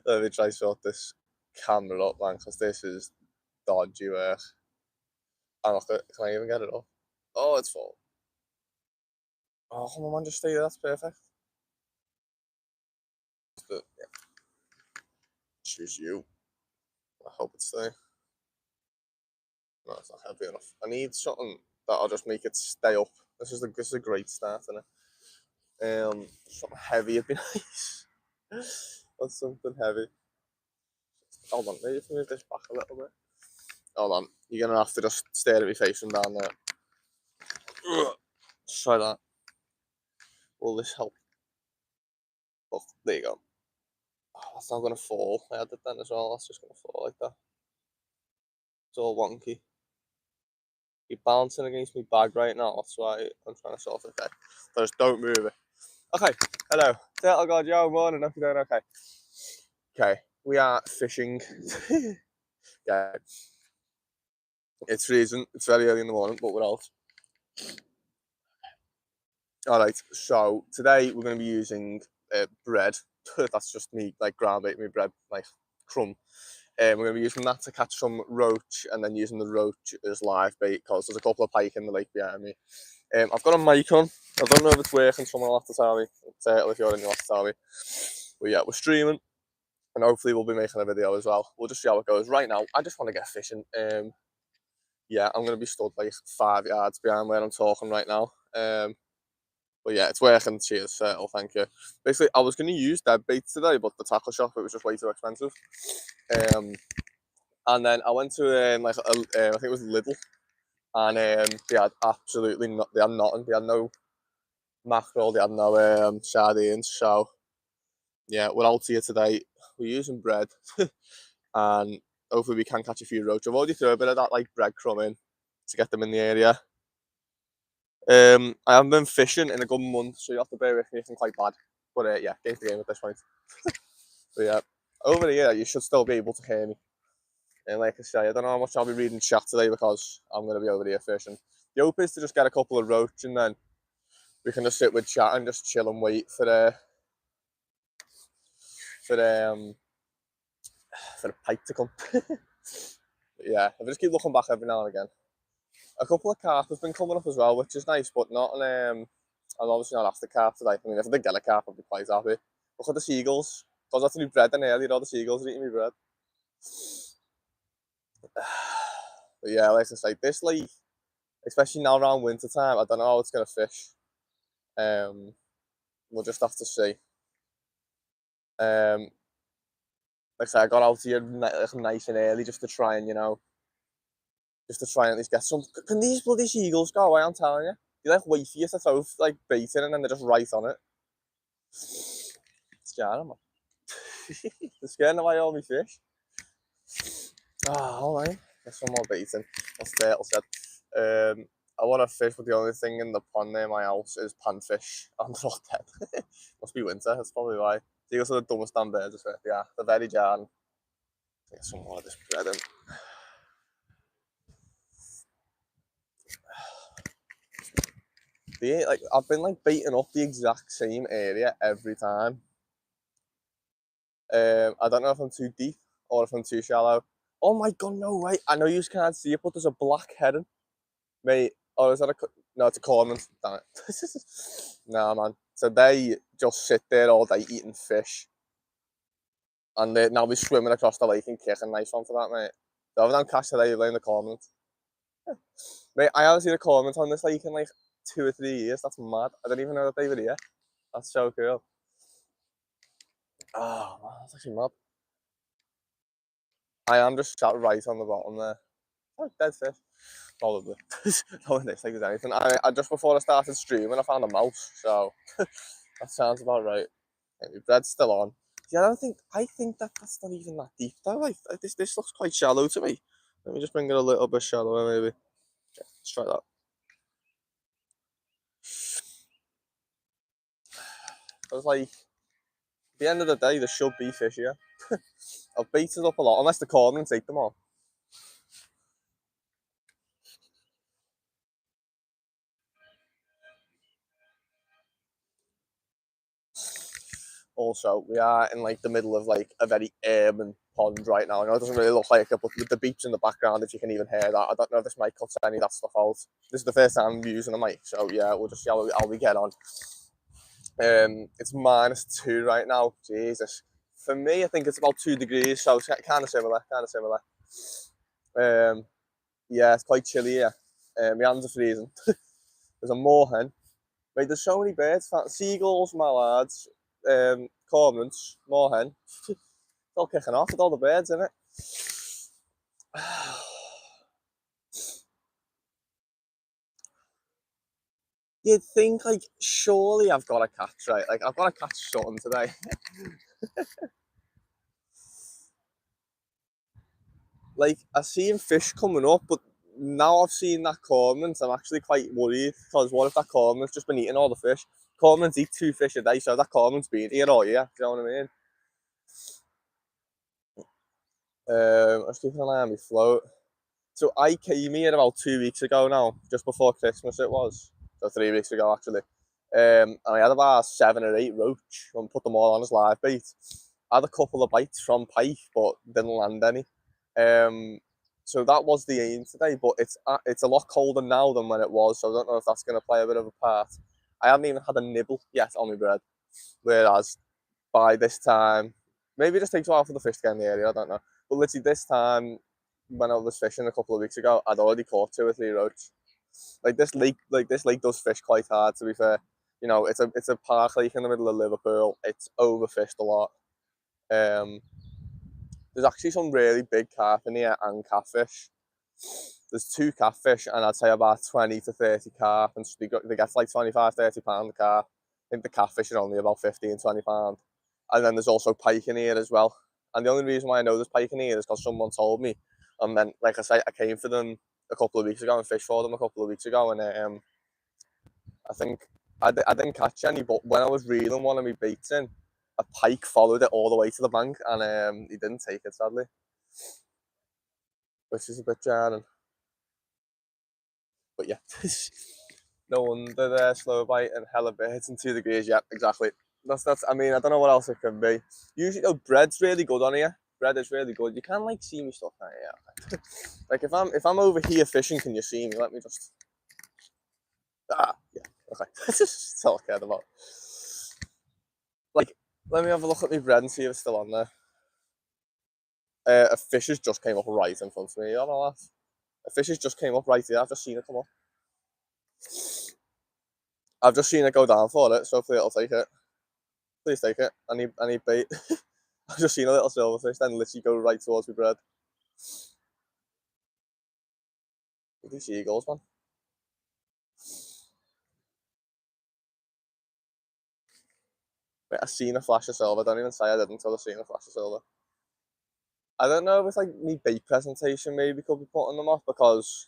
Let me try sort this camera up, man, because this is dodgy work. I'm not gonna, can I even get it up? Oh, it's full. Oh, come on, man, just stay there. That's perfect. But, yeah, choose you. I hope it's there. No, it's not heavy enough. I need something that'll just make it stay up. This is a great start, isn't it? Something heavy would be nice. That's something heavy. Hold on, maybe if I move this back a little bit. Hold on, you're gonna have to just stare at me face from down there. Let's try that. Will this help? Oh, there you go. Oh, that's not gonna fall. I had it then as well. That's just gonna fall like that. It's all wonky. You're bouncing against my bag right now. That's why I'm trying to sort it out. So just don't move it. Okay, hello. Turtle God, yo, morning. Hope you're doing okay. Okay, we are fishing. Yeah, it's freezing. It's very early in the morning, but we're out. All right, so today we're going to be using bread. That's just me, like ground bait, me bread, like crumb. We're going to be using that to catch some roach, and then using the roach as live bait because there's a couple of pike in the lake behind me. I've got a mic on. I don't know if it's working. Someone will have to tell me. Turtle, if you're in, you'll have to tell me. But yeah, we're streaming, and hopefully we'll be making a video as well. We'll just see how it goes. Right now, I just want to get fishing. Yeah, I'm going to be stood like 5 yards behind where I'm talking right now. But yeah, it's working. Cheers, Turtle. Thank you. Basically, I was going to use dead bait today, but the tackle shop, it was just way too expensive. And then I went to I think it was Lidl, and they had absolutely not. They had nothing. They had no mackerel. They had no sardines. So yeah, we're out here today. We're using bread, and hopefully we can catch a few roach. I've already thrown a bit of that like breadcrumb in to get them in the area. I haven't been fishing in a good month, so you have to bear with me if I'm quite bad. But yeah, game's the game at this point. But yeah, over here you should still be able to hear me. And like I say, I don't know how much I'll be reading chat today because I'm going to be over here fishing. The hope is to just get a couple of roach and then we can just sit with chat and just chill and wait for the for the pike to come. Yeah, I just keep looking back every now and again. A couple of carp have been coming up as well, which is nice, but not an I'm obviously not after carp today. I mean, if I did get a carp, I'd be quite happy. Look at the seagulls. I was after new bread in earlier, all the seagulls are eating me bread. But yeah, like I say, this lake, especially now around winter time, I don't know how it's gonna fish. We'll just have to see. Like I say, I got out here nice and early just to try and just to try and at least get some. Can these bloody seagulls go away? I'm telling you, they like wait for you to throw like bait in and then they're just right on it. Scaring them, man. They're scaring away all my fish. Ah, all right. Get some more baiting. That's Turtle said. I want to fish, but the only thing in the pond near my house is panfish. I'm not dead. Must be winter. That's probably why. Seagulls are the dumbest damn birds. I swear. Yeah, they're very jarring. Get some more of this bread in. Like I've been like baiting up the exact same area every time. I don't know if I'm too deep or if I'm too shallow. Oh my god, no way! I know you can't see it, but there's a black heron, mate. Oh, is that a no? It's a cormorant. Damn it! Nah, man. So they just sit there all day eating fish, and they now be swimming across the lake and kicking nice one for that, mate. The other than catch today, you're laying the cormorant. Mate, I haven't seen a cormorant on this lake in like 2 or 3 years. That's mad. I didn't even know that they were here. That's so cool. Oh, man, that's actually mad. I am just sat right on the bottom there. Oh, dead fish. Probably. No one thinks there's anything. I just before I started streaming, I found a mouse, so that sounds about right. Maybe bread's still on. Yeah, I think that that's not even that deep though. Like this looks quite shallow to me. Let me just bring it a little bit shallower, maybe. Okay, let's try that. I was like, at the end of the day, there should be fish here. I've baited up a lot, unless the cormorants take them all. Also, we are in like the middle of like a very urban pond right now. I know it doesn't really look like it, but with the beach in the background, if you can even hear that, I don't know if this mic cuts any of that stuff out. This is the first time I'm using a mic, so yeah, we'll just see how we get on. It's -2 right now. Jesus, for me, I think it's about 2 degrees, so it's kind of similar, yeah, it's quite chilly here. My hands are freezing. There's a moorhen. Mate, there's so many birds. Seagulls, mallards, cormorants, moorhen. It's all kicking off with all the birds in it. You'd think, like, surely I've got a catch, right? Like, I've got to catch something today. Like, I've seen fish coming up, but now I've seen that cormorant, I'm actually quite worried, because what if that cormorant's just been eating all the fish? Cormorants eat 2 fish a day, so that cormorant's been here all year, do you know what I mean? I was keeping an eye on my float. So I came here about 2 weeks ago now, just before Christmas it was. So 3 weeks ago actually. And I had about 7 or 8 roach and put them all on as live bait. I had a couple of bites from pike, but didn't land any. So that was the aim today, but it's a lot colder now than when it was, so I don't know if that's going to play a bit of a part. I haven't even had a nibble yet on my bread, whereas by this time, maybe it just takes a while for the fish to get in the area, I don't know. But literally this time, when I was fishing a couple of weeks ago, I'd already caught 2 or 3 roach. This lake does fish quite hard. To be fair, you know, it's a park lake in the middle of Liverpool. It's overfished a lot. There's actually some really big carp in here and catfish. There's 2 catfish and I'd say about 20 to 30 carp, and they get like 25-30 pound a carp. I think the catfish are only about 15-20 pound. And then there's also pike in here as well. And the only reason why I know there's pike in here is because someone told me. And then, like I say, I came for them a couple of weeks ago and fished for them a couple of weeks ago. And I think I didn't catch any, but when I was reeling one of my baits in, a pike followed it all the way to the bank, and he didn't take it, sadly, which is a bit jarring. But yeah, no wonder they're slow bite and hella birds and 2 degrees. Yeah, exactly. That's. I mean, I don't know what else it can be. Usually, though, bread's really good on here. Bread is really good. You can like see me stuff now. Yeah. Like if I'm over here fishing, can you see me? Let me just. Yeah. Okay. That's all I cared about. Like, let me have a look at my bread and see if it's still on there. A fish has just came up right in front of me. I don't know that. A fish has just came up right here. I've just seen it come up. I've just seen it go down for it, so hopefully it'll take it. Please take it. I need bait. I've just seen a little silverfish then literally go right towards my bread. Look at these seagulls, man. Wait, I seen a flash of silver. Don't even say I didn't until I seen a flash of silver. I don't know if it's like me bait presentation maybe could be putting them off, because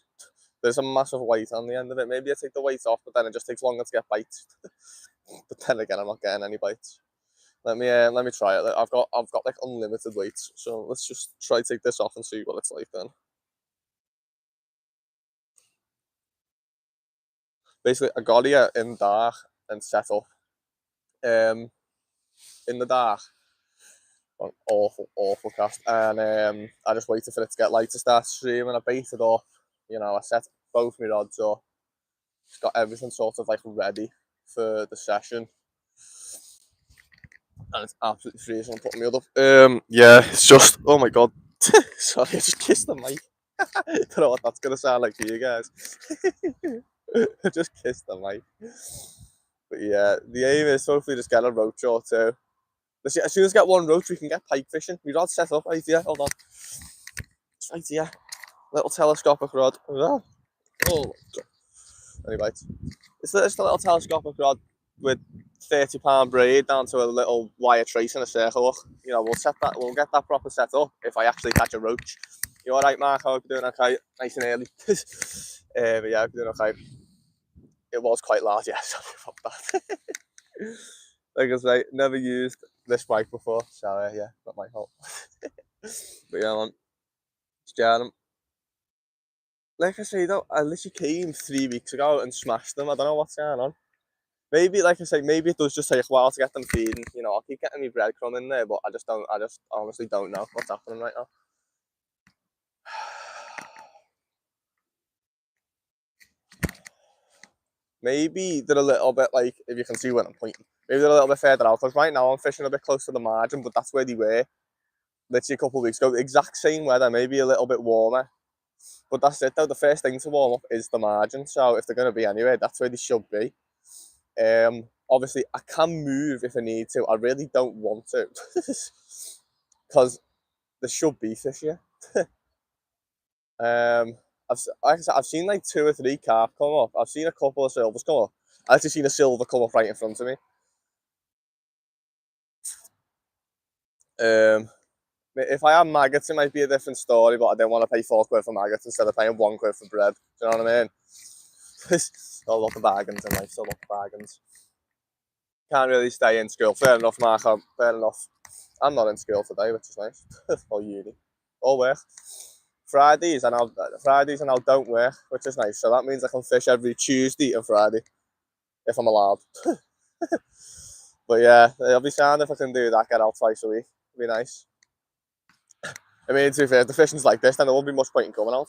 there's a massive weight on the end of it. Maybe I take the weight off, but then it just takes longer to get bites. But then again, I'm not getting any bites. Let me try it. I've got like unlimited weights, so let's just try to take this off and see what it's like then. Basically, I got here in dark and set up in the dark. An awful cast, and I just waited for it to get light to start streaming. I baited up, you know, I set both my rods up, just got everything sort of like ready for the session, and it's absolutely freezing. I'm putting me up. Yeah, it's just, oh my god, sorry, I just kissed the mic. Don't know what that's gonna sound like to you guys. I just kissed the mic. But yeah, the aim is hopefully just get a roach or 2. As soon as I get 1 roach, we can get pike fishing. My rod's set up right here. Hold on. It's right here. Little telescopic rod. Oh, any bites? It's just a little telescopic rod with 30-pound braid down to a little wire trace in a circle hook. You know, we'll get that proper set up if I actually catch a roach. You alright, Mark? I hope you're doing okay. Nice and early. But yeah, I'm doing okay. It was quite large, yeah, sorry about that. Like I say, never used this bike before, so yeah, not my fault. But yeah, man, it's jarring. Like I say though, I literally came 3 weeks ago and smashed them. I don't know what's going on. Maybe, like I say, maybe it does just take a while to get them feeding. You know, I'll keep getting me breadcrumb in there, but I just honestly don't know what's happening right now. Maybe they're a little bit like, if you can see where I'm pointing, maybe they're a little bit further out, because right now I'm fishing a bit close to the margin, but that's where they were literally a couple of weeks ago. Exact same weather, maybe a little bit warmer. But that's it though, the first thing to warm up is the margin. So if they're going to be anywhere, that's where they should be. Obviously, I can move if I need to. I really don't want to, because there should be fish here. Like I said, I've seen like 2 or 3 carp come up. I've seen a couple of silvers come up. I've actually seen a silver come up right in front of me. If I had maggots, it might be a different story, but I don't want to pay £4 for maggots instead of paying £1 for bread. Do you know what I mean? Still a lot of bargains in life, still a lot of bargains. Can't really stay in school. Fair enough, Marco. Fair enough. I'm not in school today, which is nice. Or uni. Or work. Fridays and I don't work, which is nice. So that means I can fish every Tuesday and Friday, if I'm allowed. But yeah, it'll be sound if I can do that, get out twice a week. It'll be nice. I mean, to be fair, if the fishing's like this, then there won't be much point in coming out.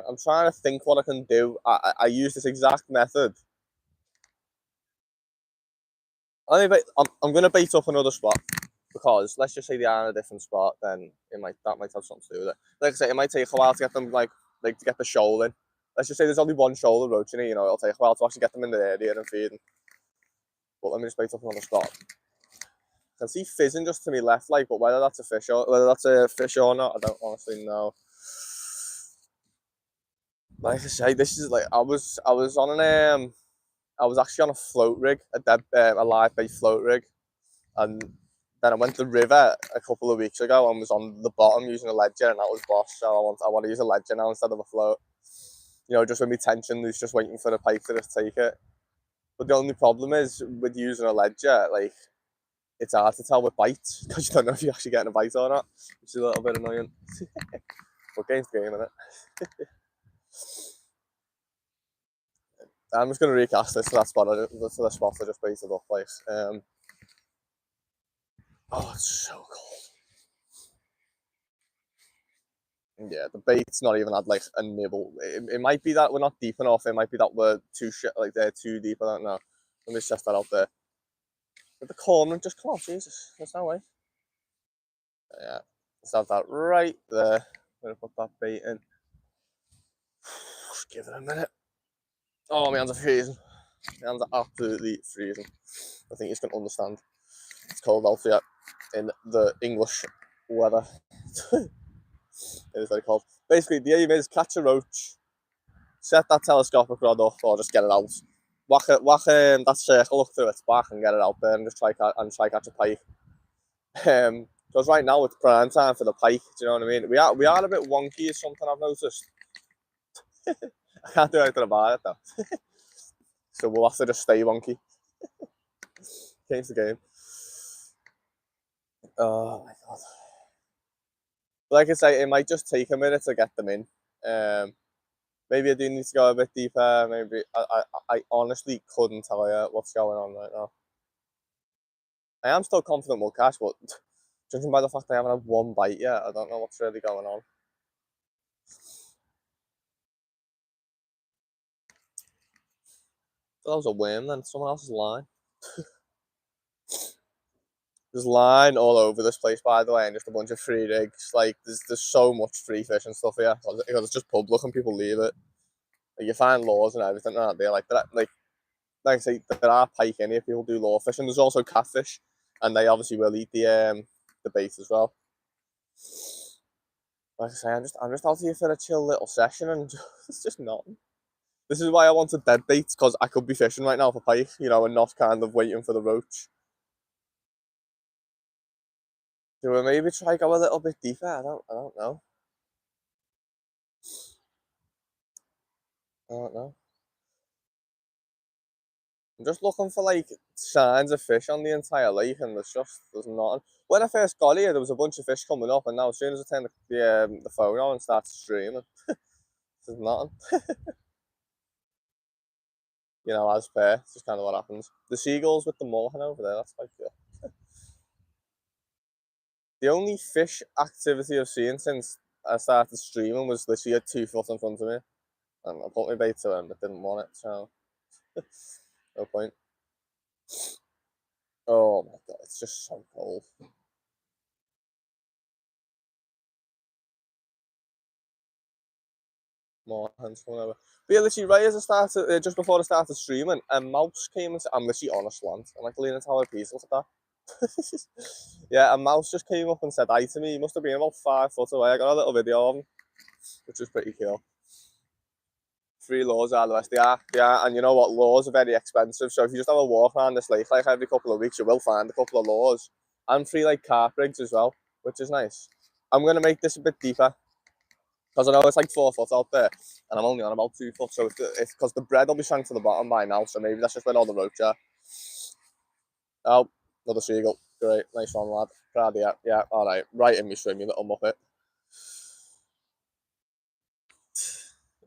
I'm trying to think what I can do. I use this exact method. I'm going to bait up another spot, because let's just say they are in a different spot, then that might have something to do with it. Like I say, it might take a while to get them to get the shoal in. Let's just say there's only one shoal roach in it, you know, it'll take a while to actually get them in the area and feeding. But let me just bait up another spot. I can see fizzing just to my left, like, but whether that's a fish or not, I don't honestly know. Like I say, this is like I was on an I was actually on a float rig, a live bait float rig, and then I went to the river a couple of weeks ago and was on the bottom using a ledger, and that was boss. So I want to use a ledger now instead of a float. You know, just with my tension loose, just waiting for the pike to just take it. But the only problem is with using a ledger, like, it's hard to tell with bites, because you don't know if you're actually getting a bite or not, which is a little bit annoying. But game's game, innit? I'm just going to recast this to that spot. To the spot I just baited up, like. Oh, it's so cold. Yeah, the bait's not even had like a nibble. It might be that we're not deep enough. It might be that we're they're too deep. I don't know. Let me test that out there. But the cormorant just come off. Jesus, there's no way. Yeah, let's have that right there. I'm gonna put that bait in. Just give it a minute. Oh, my hands are freezing. My hands are absolutely freezing. I think you can understand. It's cold out here in the English weather. It is very cold. Basically, the aim is catch a roach, set that telescopic rod up, or just get it out. Whack that circle up through its back and get it out there, and just try catch a pike. Because right now it's prime time for the pike. Do you know what I mean? We are a bit wonky, is something I've noticed. I can't do anything about it though. So we'll have to just stay wonky. Game's the game. Oh my god. Like I say, it might just take a minute to get them in. Maybe I do need to go a bit deeper. Maybe I honestly couldn't tell you what's going on right now. I am still confident we'll catch, but judging by the fact I haven't had one bite yet, I don't know what's really going on. That was a worm then. Someone else's line. There's line all over this place, by the way, and just a bunch of free rigs. Like, there's so much free fish and stuff here, because it's just public and people leave it. Like, you find laws and everything out there. Like I say, there are pike in here. People do law fishing. There's also catfish, and they obviously will eat the bait as well. Like I say, I'm just out here for a chill little session, and it's just nothing. This is why I wanted dead baits, because I could be fishing right now for pike, you know, and not kind of waiting for the roach. Do we maybe try go a little bit deeper? I don't know. I don't know. I'm just looking for like signs of fish on the entire lake, and there's nothing. When I first got here, there was a bunch of fish coming up, and now as soon as I turn the phone on and start streaming, there's nothing. you know, as per. It's just kind of what happens. The seagulls with the mulligan over there, that's quite cool. The only fish activity I've seen since I started streaming was literally a 2 foot in front of me. And I put my bait to him, but didn't want it, so no point. Oh my god, it's just so cold. More hands coming over. But yeah, literally, right as I started, just before I started streaming, a mouse came and I'm literally on a slant. I'm like leaning tower piece, look at that. Yeah, a mouse just came up and said hi to me. He must have been about 5 foot away. I got a little video of him, which was pretty cool. Free lures are the best. They are, and you know what? Lures are very expensive. So if you just have a walk around this lake like every couple of weeks, you will find a couple of lures. And free like carp rigs as well, which is nice. I'm gonna make this a bit deeper because I know it's like 4 foot out there, and I'm only on about 2 foot. So if because the bread will be sunk to the bottom by now, so maybe that's just where all the roach are. Oh, another seagull. Great, nice one, lad. Proud of you. Yeah, all right. Right in me swim, you little muppet.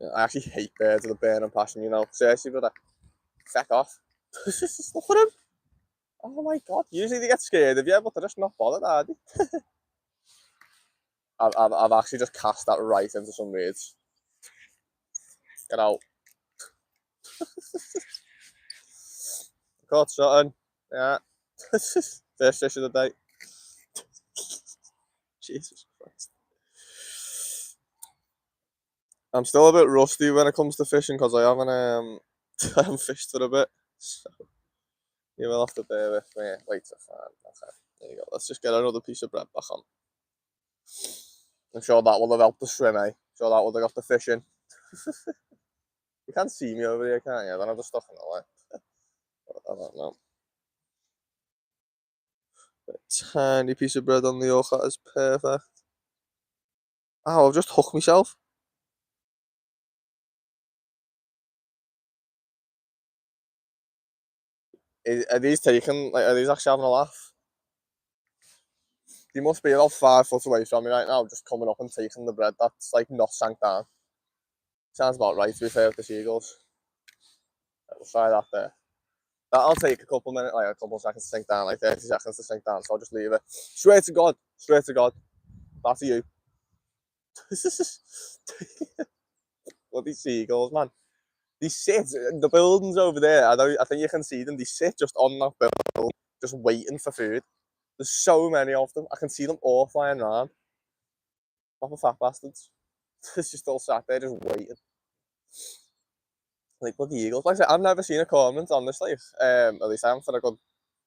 Yeah, I actually hate birds with a burning passion, you know. Seriously, brother. Feck off. Look at him. Oh my god. Usually they get scared of you, but they're just not bothered, are they? I've actually just cast that right into some reeds. Get out. Caught something. Yeah. First fish of the day. Jesus Christ. I'm still a bit rusty when it comes to fishing because I haven't I haven't fished for a bit. So you will have to bear with me. Wait a fan. Okay. There you go. Let's just get another piece of bread back on. I'm sure that will have helped the swim, eh? Sure that will have got the fishing. You can't see me over here, can't you? I don't have the stuff in the way. I don't know. A tiny piece of bread on the hook, that is perfect. Oh, I've just hooked myself. Are these taken? Like, are these actually having a laugh? You must be about 5 foot away from me right now, just coming up and taking the bread. That's like not sank down. Sounds about right, to be fair, with the seagulls. We'll try that there. That'll take a couple minutes, like a couple of seconds to sink down, like 30 seconds to sink down, so I'll just leave it. Swear to God, that's you. Bloody seagulls, man. They sit, the buildings over there, I think you can see them, they sit just on that building, just waiting for food. There's so many of them, I can see them all flying around. Proper fat bastards. It's just all sat there just waiting. Like bloody eagles. Like I said, I've never seen a cormorant on this lake. At least I haven't for a good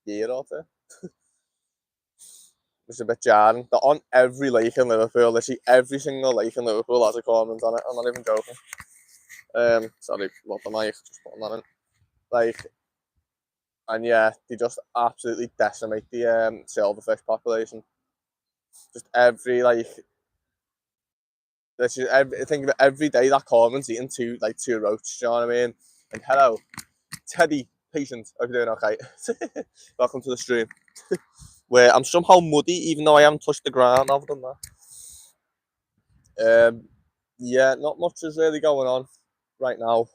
year or two. It's a bit jarring. They're on every lake in Liverpool. Literally every single lake in Liverpool has a cormorant on it. I'm not even joking. Sorry, what the mic, just putting that in. Like, and yeah, they just absolutely decimate the silverfish population. Just every like, literally think of it, every day that cormorant's eating two roach. Do you know what I mean? Like, hello, Teddy, patient. Hope you're doing okay. Welcome to the stream. Where I'm somehow muddy, even though I haven't touched the ground other than that. Yeah, not much is really going on right now.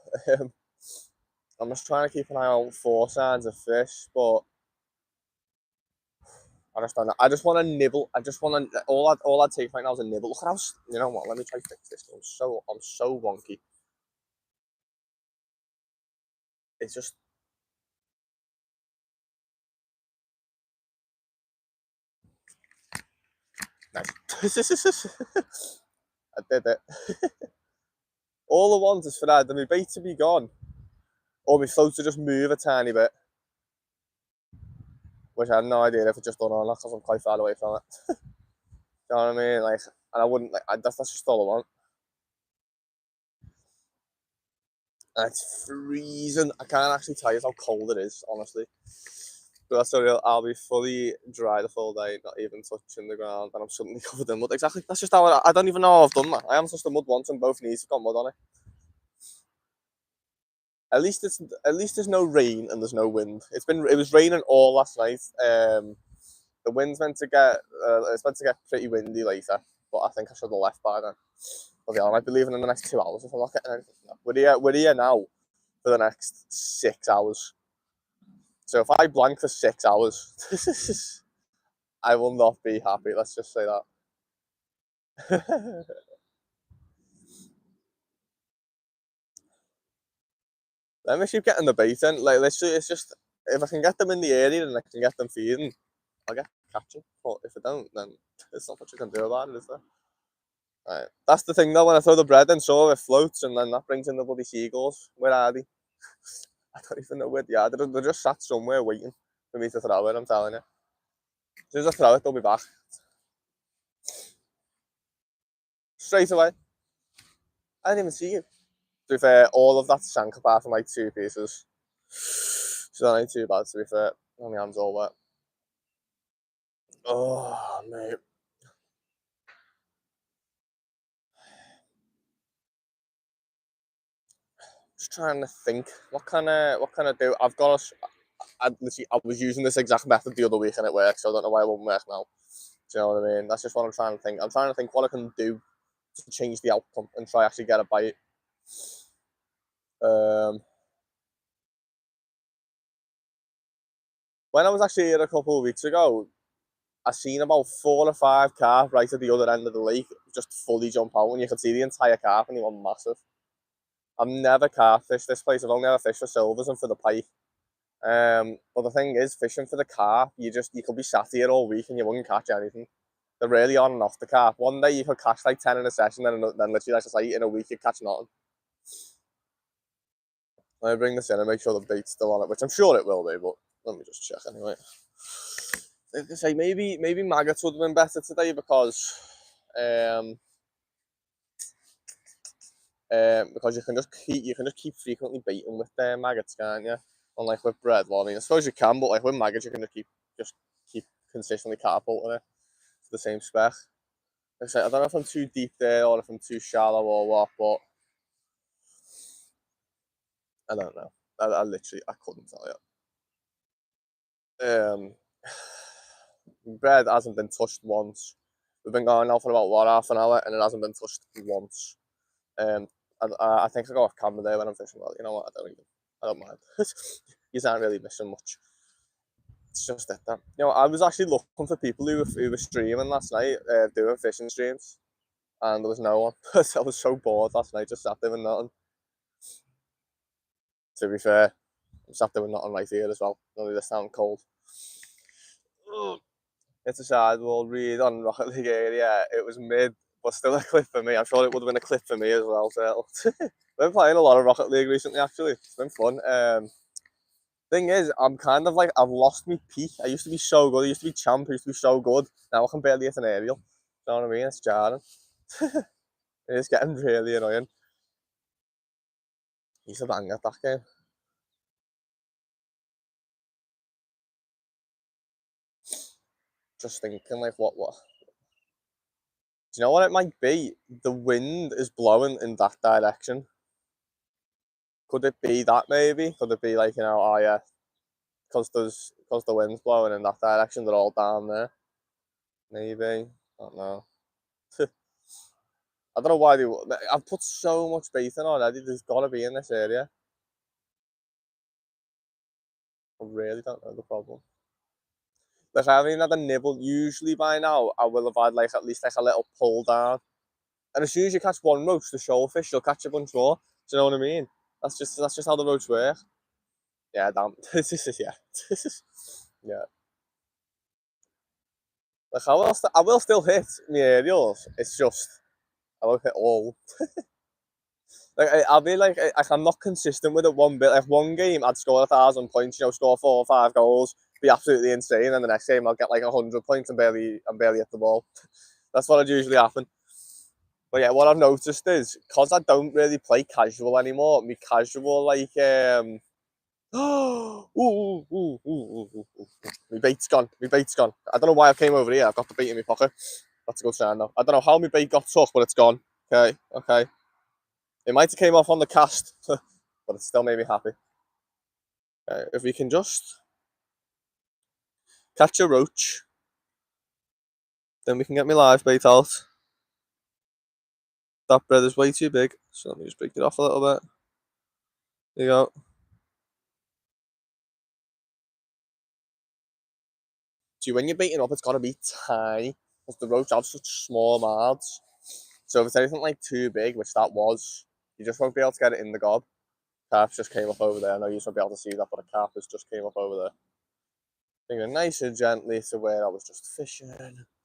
I'm just trying to keep an eye out for signs of fish, but I just don't know. I just want to nibble. I just want to. All I'd take right now is a nibble. Look at how. You know what? Let me try to fix this. I'm so wonky. It's just. Nice. I did it. All I want is for either my bait to be gone or my float to just move a tiny bit. Which I have no idea if it's just done or not because I'm quite far away from it. You know what I mean? Like, and I wouldn't like. That's just all I want. And it's freezing. I can't actually tell you how cold it is, honestly. But that's the real. I'll be fully dry the full day, not even touching the ground, and I'm suddenly covered in mud. Exactly. That's just how I don't even know how I've done that. I haven't touched the mud once, and both knees have got mud on it. At least there's no rain and there's no wind. It was raining all last night. The wind's meant to get it's meant to get pretty windy later, but I think I should have left by then. But yeah, I might be leaving in the next 2 hours if I'm not getting anything. We're here now. for the next 6 hours. So if I blank for 6 hours, I will not be happy. Let's just say that. Let me keep getting the bait in. Like literally, it's just if I can get them in the area and I can get them feeding, I'll get catching. But if I don't, then there's not much you can do about it, is there? Right. That's the thing though. When I throw the bread in, so it floats, and then that brings in the bloody seagulls. Where are they? I don't even know where they are. They're just sat somewhere waiting for me to throw it. I'm telling you. As soon as I throw it, they'll be back straight away. I didn't even see you. To be fair, all of that sank apart from like 2 pieces. So that ain't too bad. To be fair, my hands all wet. Oh mate. Just trying to think. What can I do? I've got a. I was using this exact method the other week and it worked, so I don't know why it won't work now. Do you know what I mean? That's just what I'm trying to think. I'm trying to think what I can do to change the outcome and try actually get a bite. When I was actually here a couple of weeks ago, I seen about 4 or 5 carp right at the other end of the lake just fully jump out, and you could see the entire carp, and they were massive. I've never carp fished this place. I've only ever fished for silvers and for the pike. But the thing is, fishing for the carp, you could be sat here all week and you wouldn't catch anything. They're really on and off the carp. One day you could catch like 10 in a session, then literally that's just like in a week you catch nothing. Let me bring this in and make sure the bait's still on it, which I'm sure it will be, but let me just check anyway. I say maybe maggots would have been better today because you can just keep frequently baiting with maggots, can't you? Unlike with bread, well, I mean, I suppose you can, but like with maggots, you can just keep consistently catapulting it to the same spec. Like I don't know if I'm too deep there or if I'm too shallow or what, but I don't know. I literally couldn't tell you. Bread hasn't been touched once. We've been going now for about half an hour, and it hasn't been touched once. I think I go off camera there when I'm fishing. Well, you know what? I don't mind. You aren't really missing much. It's just that. You know, I was actually looking for people who were streaming last night, doing fishing streams, and there was no one. I was so bored last night, just sat there with nothing. To be fair, I'm sat there with nothing right here as well. Only this sound cold. It's a sidewall read on Rocket League area. It was mid, but still a clip for me. I'm sure it would have been a clip for me as well, Turtle. We've been playing a lot of Rocket League recently, actually. It's been fun. Thing is, I'm kind of like, I've lost my peak. I used to be so good. I used to be champ. I used to be so good. Now I can barely hit an aerial. You know what I mean? It's jarring. It's getting really annoying. He's a banger at that game. Just thinking, like, what? Do you know what it might be? The wind is blowing in that direction. Could it be that maybe? Could it be like, you know, oh yeah, because the wind's blowing in that direction, they're all down there. Maybe. I don't know. I don't know why I've put so much bait in already. There's got to be in this area. I really don't know the problem. Like I haven't even had a nibble. Usually by now I will have had like at least like a little pull down. And as soon as you catch one roach, the shoalfish, you'll catch a bunch more. Do you know what I mean? That's just how the roach work. Yeah, damn. Yeah. Yeah. Like I will still hit my aerials. It's just I won't hit all. Like I'll be like I'm not consistent with it one bit. Like one game I'd score 1,000 points, you know, score 4 or 5 goals, be absolutely insane, and the next game I'll get like 100 points and barely hit the ball. That's what would usually happen. But yeah, what I've noticed is because I don't really play casual anymore, me casual like my bait's gone. My bait's gone. I don't know why I came over here. I've got the bait in my pocket. That's a good sign though. I don't know how my bait got took, but it's gone. Okay. It might have came off on the cast, but it still made me happy. If we can just catch a roach, then we can get my live bait out. That bread is way too big, so let me just break it off a little bit. There you go. See, when you're baiting up, it's got to be tiny because the roach have such small mouths. So if it's anything like too big, which that was, you just won't be able to get it in the gob. Carp just came up over there. I know you won't be able to see that, but a carp has just came up over there. Thinking nice and gently to where I was just fishing.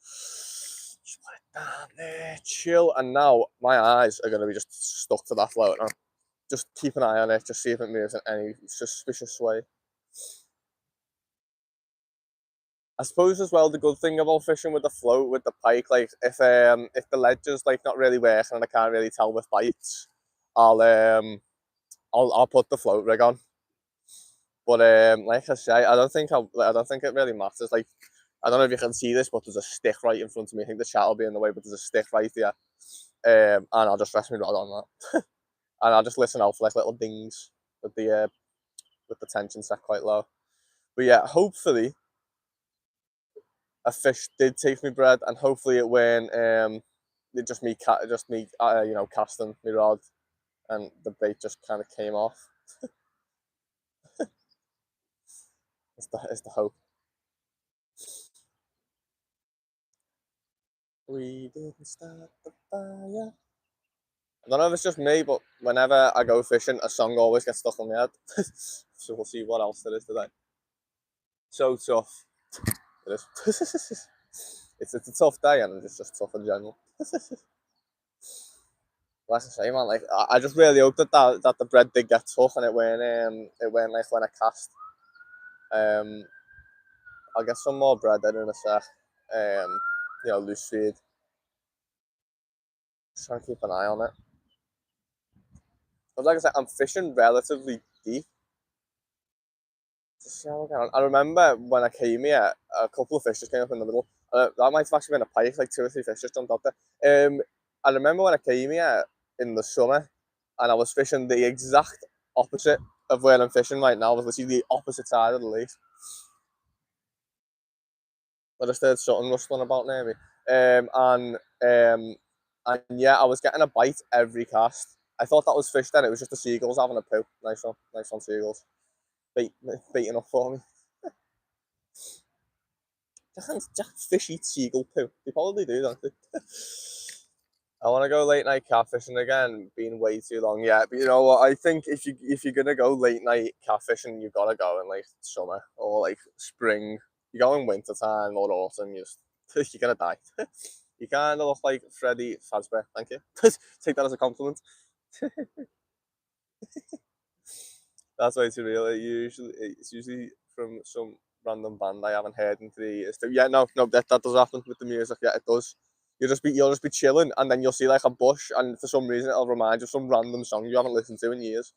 Just put it down there, chill. And now my eyes are going to be just stuck to that float now. Just keep an eye on it, just see if it moves in any suspicious way. I suppose as well the good thing about fishing with the float with the pike, like if the ledge is like not really working and I can't really tell with bites, I'll put the float rig on. But like I say, I don't think it really matters. Like I don't know if you can see this, but there's a stick right in front of me. I think the chat will be in the way, but there's a stick right there. And I'll just rest my rod on that, and I'll just listen out for like little dings with the tension set quite low. But yeah, hopefully a fish did take me bread, and hopefully it went it just me casting my rod, and the bait just kind of came off. It's the hope. We didn't start the fire. I don't know if it's just me, but whenever I go fishing, a song always gets stuck on my head. So we'll see what else there is today. So tough. It is. It's a tough day, and it's just tough in general. Like I say, man, like I just really hope that the bread did get tough and it went like when I cast. Um, I'll get some more bread in a sec. Loose feed. Just trying to keep an eye on it. But like I said, I'm fishing relatively deep. I remember when I came here, a couple of fish just came up in the middle. That might have actually been a pike, like 2 or 3 fish just jumped out there. I remember when I came here in the summer, and I was fishing the exact opposite of where I'm fishing right now. I was literally the opposite side of the lake. I just heard something rustling about near me. And yeah, I was getting a bite every cast. I thought that was fish then. It was just the seagulls having a poo. Nice one, seagulls. Baiting up for me. Just fish eat seagull poo. They probably do, don't they? I want to go late night catfishing again. Been way too long. Yeah, but you know what? I think if you're gonna go late night catfishing, you gotta go in like summer or like spring. You go in winter time or autumn, you're gonna die. You kind of look like Freddy Fazbear. Thank you. Take that as a compliment. That's way too real. It's usually from some random band I haven't heard in 3 years. Yeah, no, that does happen with the music. Yeah, it does. You'll just be chilling, and then you'll see like a bush, and for some reason it'll remind you of some random song you haven't listened to in years.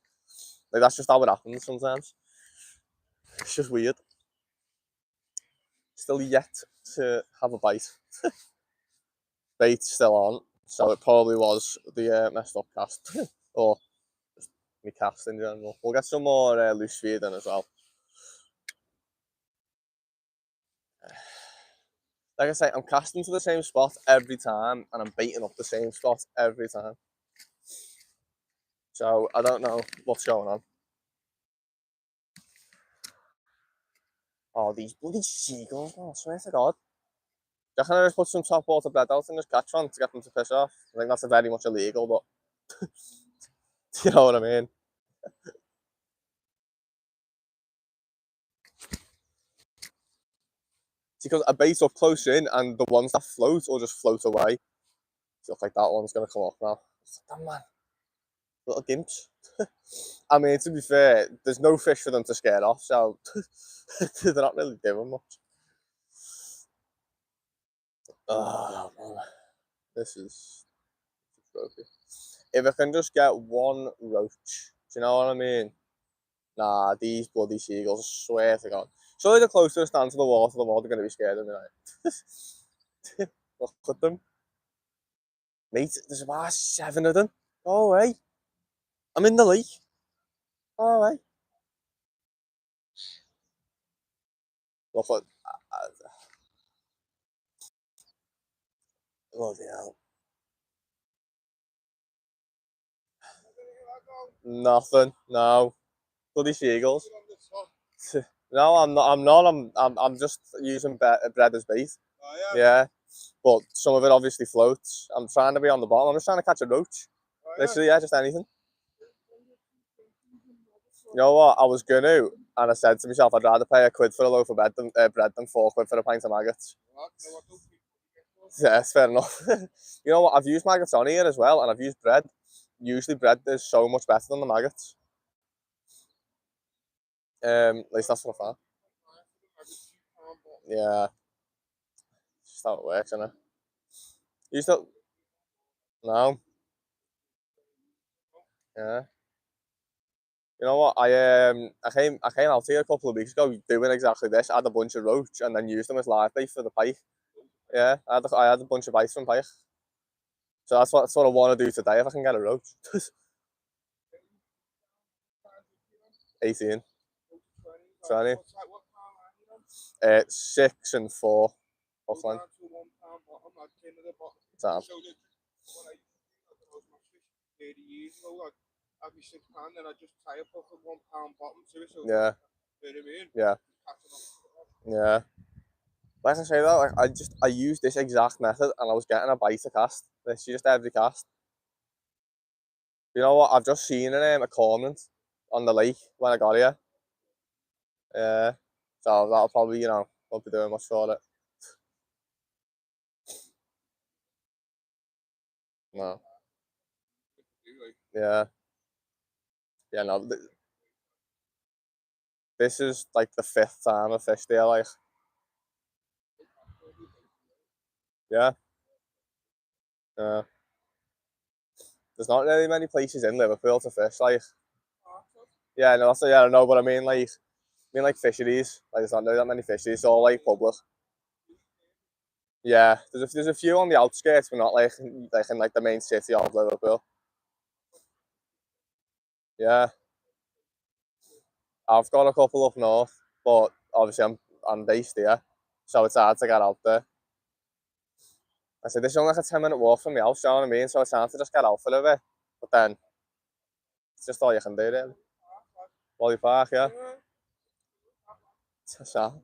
Like that's just how it happens sometimes. It's just weird. Still yet to have a bite. Bait still on, so it probably was the messed up cast or just me cast in general. We'll get some more loose feed in as well. Like I say, I'm casting to the same spot every time, and I'm baiting up the same spot every time. So I don't know what's going on. Oh, these bloody seagulls, man, I swear to God. I can just put some top water bread out and just catch one to get them to piss off. I think that's very much illegal, but you know what I mean? It's because I bait up close in, and the ones that float will just float away. It looks like that one's going to come off now. Damn, man. Little gimps. I mean, to be fair, there's no fish for them to scare off, so they're not really doing much. Oh, man. This is broken. If I can just get one roach, do you know what I mean? Nah, these bloody seagulls, I swear to God. Surely the closer I stand to the more they're going to be scared of me, right? Look at them. Mate, there's about 7 of them. Go away. I'm in the lake. Go away. Look at... Bloody hell. Nothing. No. Bloody seagulls. No, I'm not. I'm not. I'm just using bread as bait. Oh, yeah. Yeah, but some of it obviously floats. I'm trying to be on the bottom. I'm just trying to catch a roach. Oh, yeah. Literally, yeah, just anything. You know what? I was gonna, and I said to myself, I'd rather pay £1 for a loaf of bread than £4 for a pint of maggots. What? No, what don't people get for? Yeah, it's fair enough. You know what? I've used maggots on here as well, and I've used bread. Usually, bread is so much better than the maggots. At least that's what I found. Yeah, it's just how it works, isn't it? You still no? Yeah. You know what? I came out here a couple of weeks ago doing exactly this. I had a bunch of roach and then used them as live bait for the pike. Yeah, I had a bunch of bites from pike. So that's what I want to do today if I can get a roach. 18, 20. What's that? What pound are you on? 6 and 4. Go Offline. down to a £1 bottom, like 10 of the bottom. Damn. So that what I used to do, like when I was my fish 30 years ago, like I'd be £6 and I'd just tie up off a £1 bottom to it. So Yeah, you know what I mean? yeah, Catching up. yeah. Like I say though, like I used this exact method and I was getting a bite to cast. Literally just every cast. You know what? I've just seen a cormorant on the lake when I got here. Yeah. So that'll probably, won't be doing much for it. No. Yeah. Yeah, no. This is like the 5th time I fished here, like. Yeah. Yeah. There's not really many places in Liverpool to fish, like. Yeah, no, so yeah, I know, but I mean like fisheries. Like there's not really that many fisheries, it's all like public. Yeah, there's a few on the outskirts, but not like in like the main city of Liverpool. Yeah, I've got a couple up north, but obviously I'm based here, so it's hard to get out there. I said this is only like a 10-minute walk from my house, you know what I mean? So it's hard to just get out for a bit, but then it's just all you can do, really. Wally Park, yeah. Sam,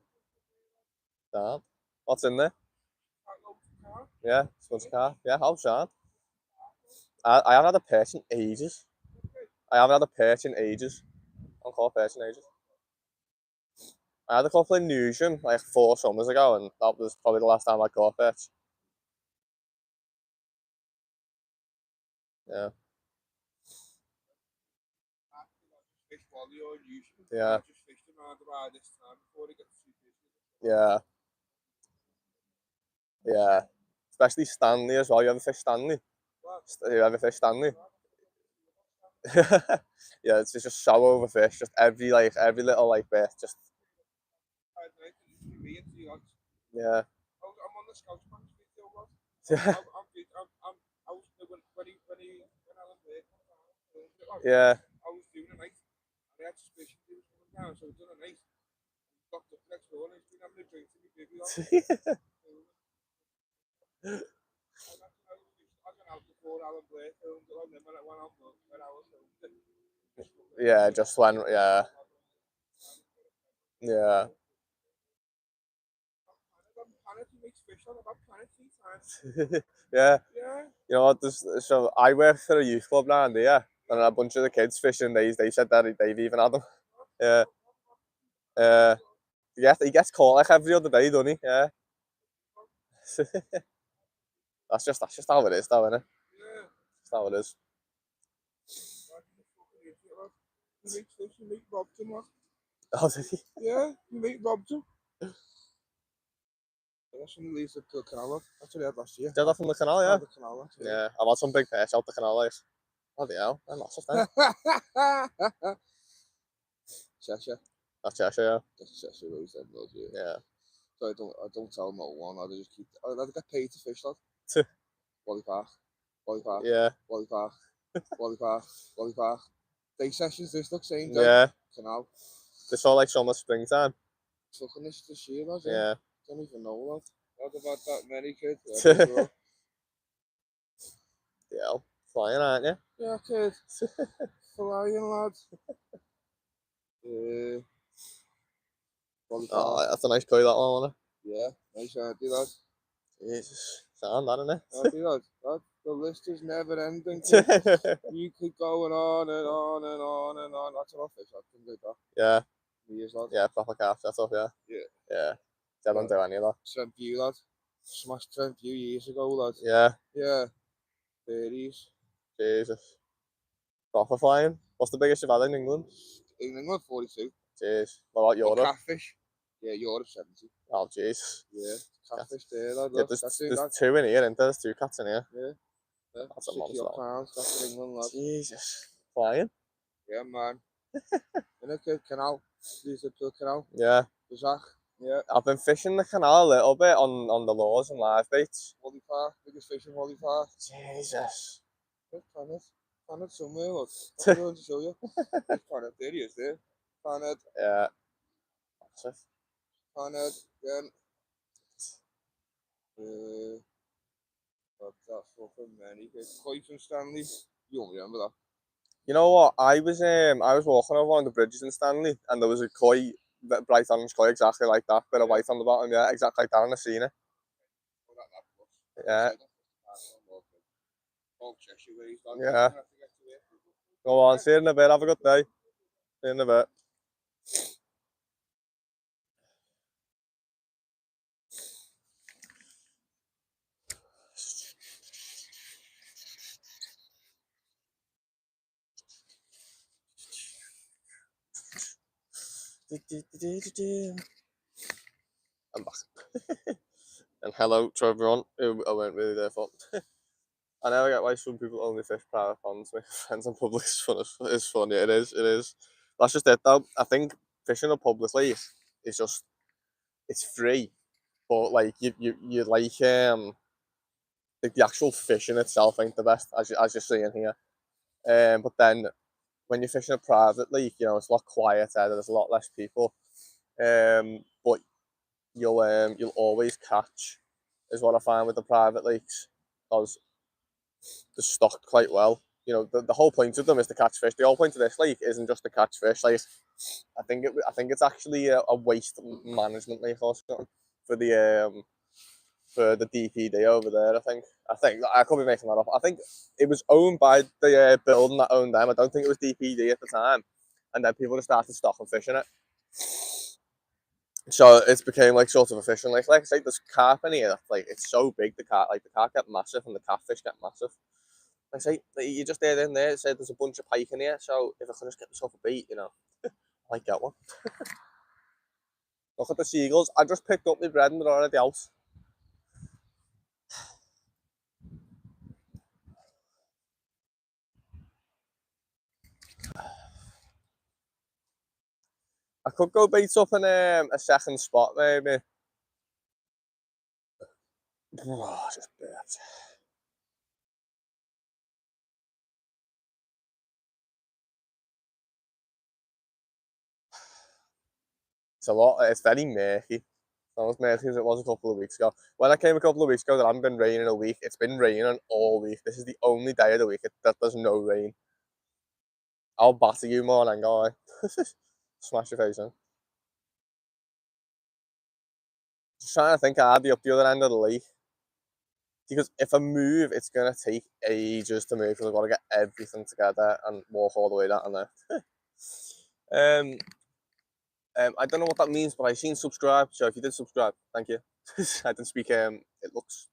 Sam. What's in there? Yeah, Sponge car. Yeah, how Sam? I haven't had a perch in ages. I haven't had a perch in ages. I haven't caught a perch in ages. I had a couple in Newsham like 4 summers ago, and that was probably the last time I caught a perch. Yeah. Yeah. Yeah. Yeah. Especially Stanley as well. You ever fish Stanley? You ever fish Stanley? Yeah, it's just so overfished. Just every little like bit. Just yeah. I'm on the Scouts Bank video, Rob. Yeah. I was when Alan Wake Yeah. I was doing a night. And I had suspicion he was coming down, so I done a night. Got up next door and he's been having a drink to me, baby. I've been out before Alan Blake filmed it on them when I went on when I was filmed it. Yeah, just when yeah. Yeah. Planet makes fish on about Planet 3 times. Yeah. Yeah. You know what? So I work for a youth club now, and yeah, and a bunch of the kids fishing. They said that they've even had them. Yeah. He gets caught like every other day, doesn't he? Yeah. That's just how it is, though, isn't it? Yeah. That's how it is. You make robbed him, what? Oh, did he? Yeah, you make robbed him. That's when he leaves the canal. That's what he had last year. Did that from the canal, yeah? The canal, Yeah, I've had some big fish out the canal, like. Oh, hell, I'm massive then. Cheshire. That's Cheshire, yeah. That's Cheshire Rose, then, does it? Yeah. So I don't tell no one. I just keep. I get paid to fish, lad. Wally Park. Yeah. Wally Park. Wally Park. Day sessions. This looks same day. Yeah. Canal. It's all like summer, springtime. Fucking this year, lad. Yeah. Don't even know, lad. What about that many kids? Yeah, flying, aren't you? Yeah, kid. Flying, lad. Probably Oh, that's a nice koi, that one, wasn't yeah, nice idea, lad. it? Jesus, sound that, Idea, lad. The list is never ending. innit? You keep going on and on and on and on. That's enough fish, I think, like that. Yeah, Years, lad. yeah, proper calf, that's up, yeah. Yeah. Yeah, they don't do any of that. Trent View, lad. Smashed Trent View years ago, lad. Yeah, Yeah. 30s. Jesus. Proper flying. What's the biggest you've had in England? In England, 42. Jeez. What about Or Europe? catfish. Yeah, Europe, 70. Oh, jeez. Yeah. Catfish there, lad. Yeah, Look, there's that's in two that. in here, isn't there? There's 2 cats in here. Yeah. That's a 60 monster. odd pounds. That's in England, lad. Jesus. Flying? Yeah, man. In a canal. These are to a canal. Yeah. The Zach. Yeah. I've been fishing the canal a little bit on the lures and live baits. Wally Park. Biggest fish in Wally Park. Jesus. There's planet. Planet somewhere, look. I'm going to show you. There's planet. There he is, there. Planet. Yeah. Massive. Planet. Again. That's fucking many. Clayton Stanley. You'll remember that. You know what? I was walking over one of the bridges in Stanley, and there was a koi, bright orange koi, exactly like that, bit of white on the bottom. Yeah, exactly like that, and I seen it. Yeah. Yeah. Go on, see you in a bit. Have a good day. See you in a bit. I'm back. And hello to everyone who I weren't really there for. I never get why some people only fish private ponds. My friends on public is fun. It's funny. It is. That's just it though. I think fishing on public lake is just, it's free, but like you like the actual fishing itself ain't the best as you're seeing here. But then when you're fishing a private lake, you know, it's a lot quieter. There's a lot less people. But you'll always catch, is what I find with the private lakes, because they're stocked quite well. You know, the whole point of them is to catch fish. The whole point of this lake isn't just to catch fish. Like, I think it's actually a waste management lake or something for the DPD over there. I think I could be making that up. I think it was owned by the building that owned them. I don't think it was DPD at the time, and then people just started stocking fish in it. So it became like sort of a fishing lake. Like I say, there's carp in here. Like, it's so big, the carp get massive and the catfish get massive. Like I say, you just there in there. It said there's a bunch of pike in here. So if I can just get myself a bait, you know, I might get one. Look at the seagulls. I just picked up my bread and they're already out. I could go bait up in a second spot maybe. Oh, just burped. It's a lot. It's very murky. Not as murky as it was a couple of weeks ago. When I came a couple of weeks ago, there hadn't been raining a week. It's been raining all week. This is the only day of the week that there's no rain. I'll batter you more than go away. Smash your face in. Just trying to think I'd be up the other end of the lake. Because if I move, it's going to take ages to move because I've got to get everything together and walk all the way down there. I don't know what that means, but I've seen subscribe. So if you did subscribe, thank you. I didn't speak, it looks,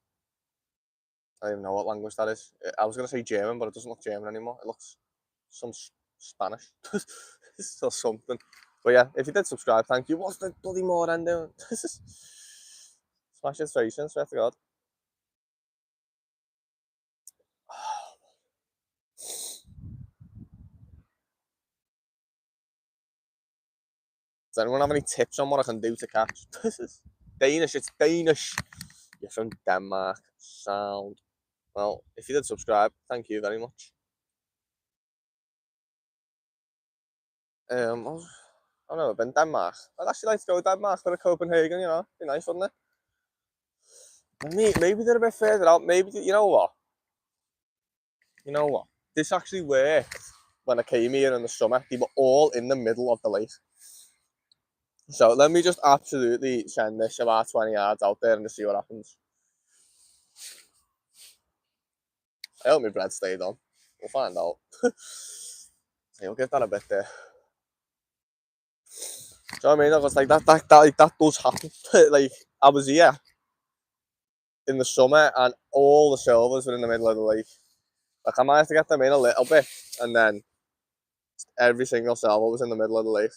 I don't even know what language that is. I was going to say German, but it doesn't look German anymore. It looks some Spanish. Or something. But yeah, if you did subscribe, thank you. What's the bloody more end doing? Smash his face in, swear to God. Does anyone have any tips on what I can do to catch? Danish, it's Danish. You're from Denmark. Sound. Well, if you did subscribe, thank you very much. I've never been Denmark. I'd actually like to go to Denmark or Copenhagen, you know. Be nice, wouldn't it? Maybe they're a bit further out. Maybe, you know what? This actually worked when I came here in the summer, they were all in the middle of the lake. So let me just absolutely send this about 20 yards out there and just see what happens. I hope my bread stayed on. We'll find out. You'll give that a bit there. Do you know what I mean? Because like that does happen. Like I was here in the summer and all the silvers were in the middle of the lake. Like I managed to get them in a little bit, and then every single silver was in the middle of the lake.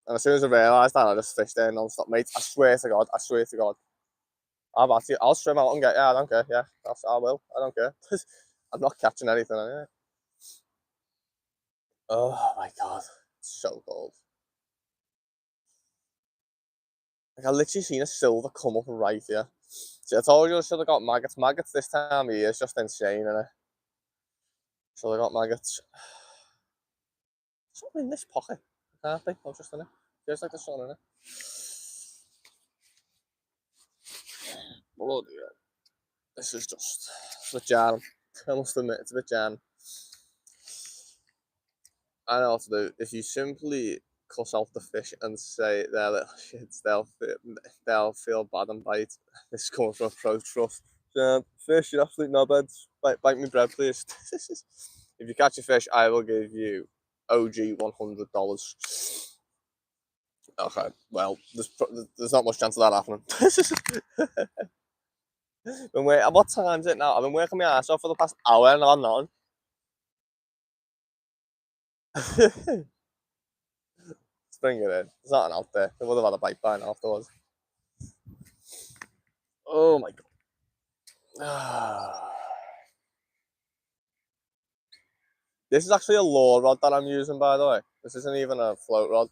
And as soon as I realised that, I just fished there non-stop, mate. I swear to God, I'll swim out and get, yeah, I don't care, yeah, I will, I don't care. I'm not catching anything anyway. Oh my God, it's so cold. Like I literally seen a silver come up right here. See, I told you I should have got maggots. Maggots this time of year is just insane, innit? So I got maggots. Something in this pocket. I can't think, just in it. Feels like there's something in it. Bloody hell. This is just a bit jarring. I must admit, it's a bit jarring. I know what to do. If you simply cuss out the fish and say they're little shits, they'll feel bad and bite. This is coming from a pro trust. Fish, you're absolute knobheads. Bite me bread, please. If you catch a fish, I will give you OG $100. Okay, well, there's not much chance of that happening. What time is it now? I've been working my ass off for the past hour and I'm not. Let's bring it in. There's nothing out there. They would have had a bite by now afterwards. Oh my God. This is actually a lure rod that I'm using, by the way. This isn't even a float rod.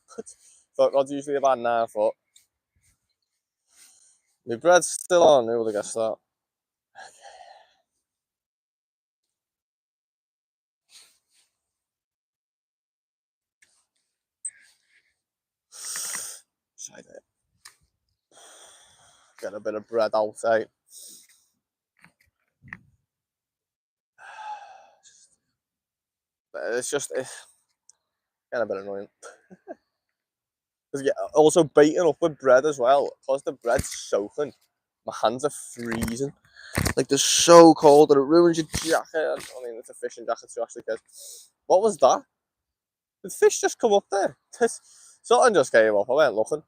Float rod's usually about 9 foot. My bread's still on. Who would have guessed that? Get a bit of bread out, eh? It's getting a bit annoying. Also baiting up with bread as well, because the bread's soaking. My hands are freezing. Like they're so cold that it ruins your jacket. I mean, it's a fishing jacket, so actually cares. What was that? Did fish just come up there? Something just came up. I went looking.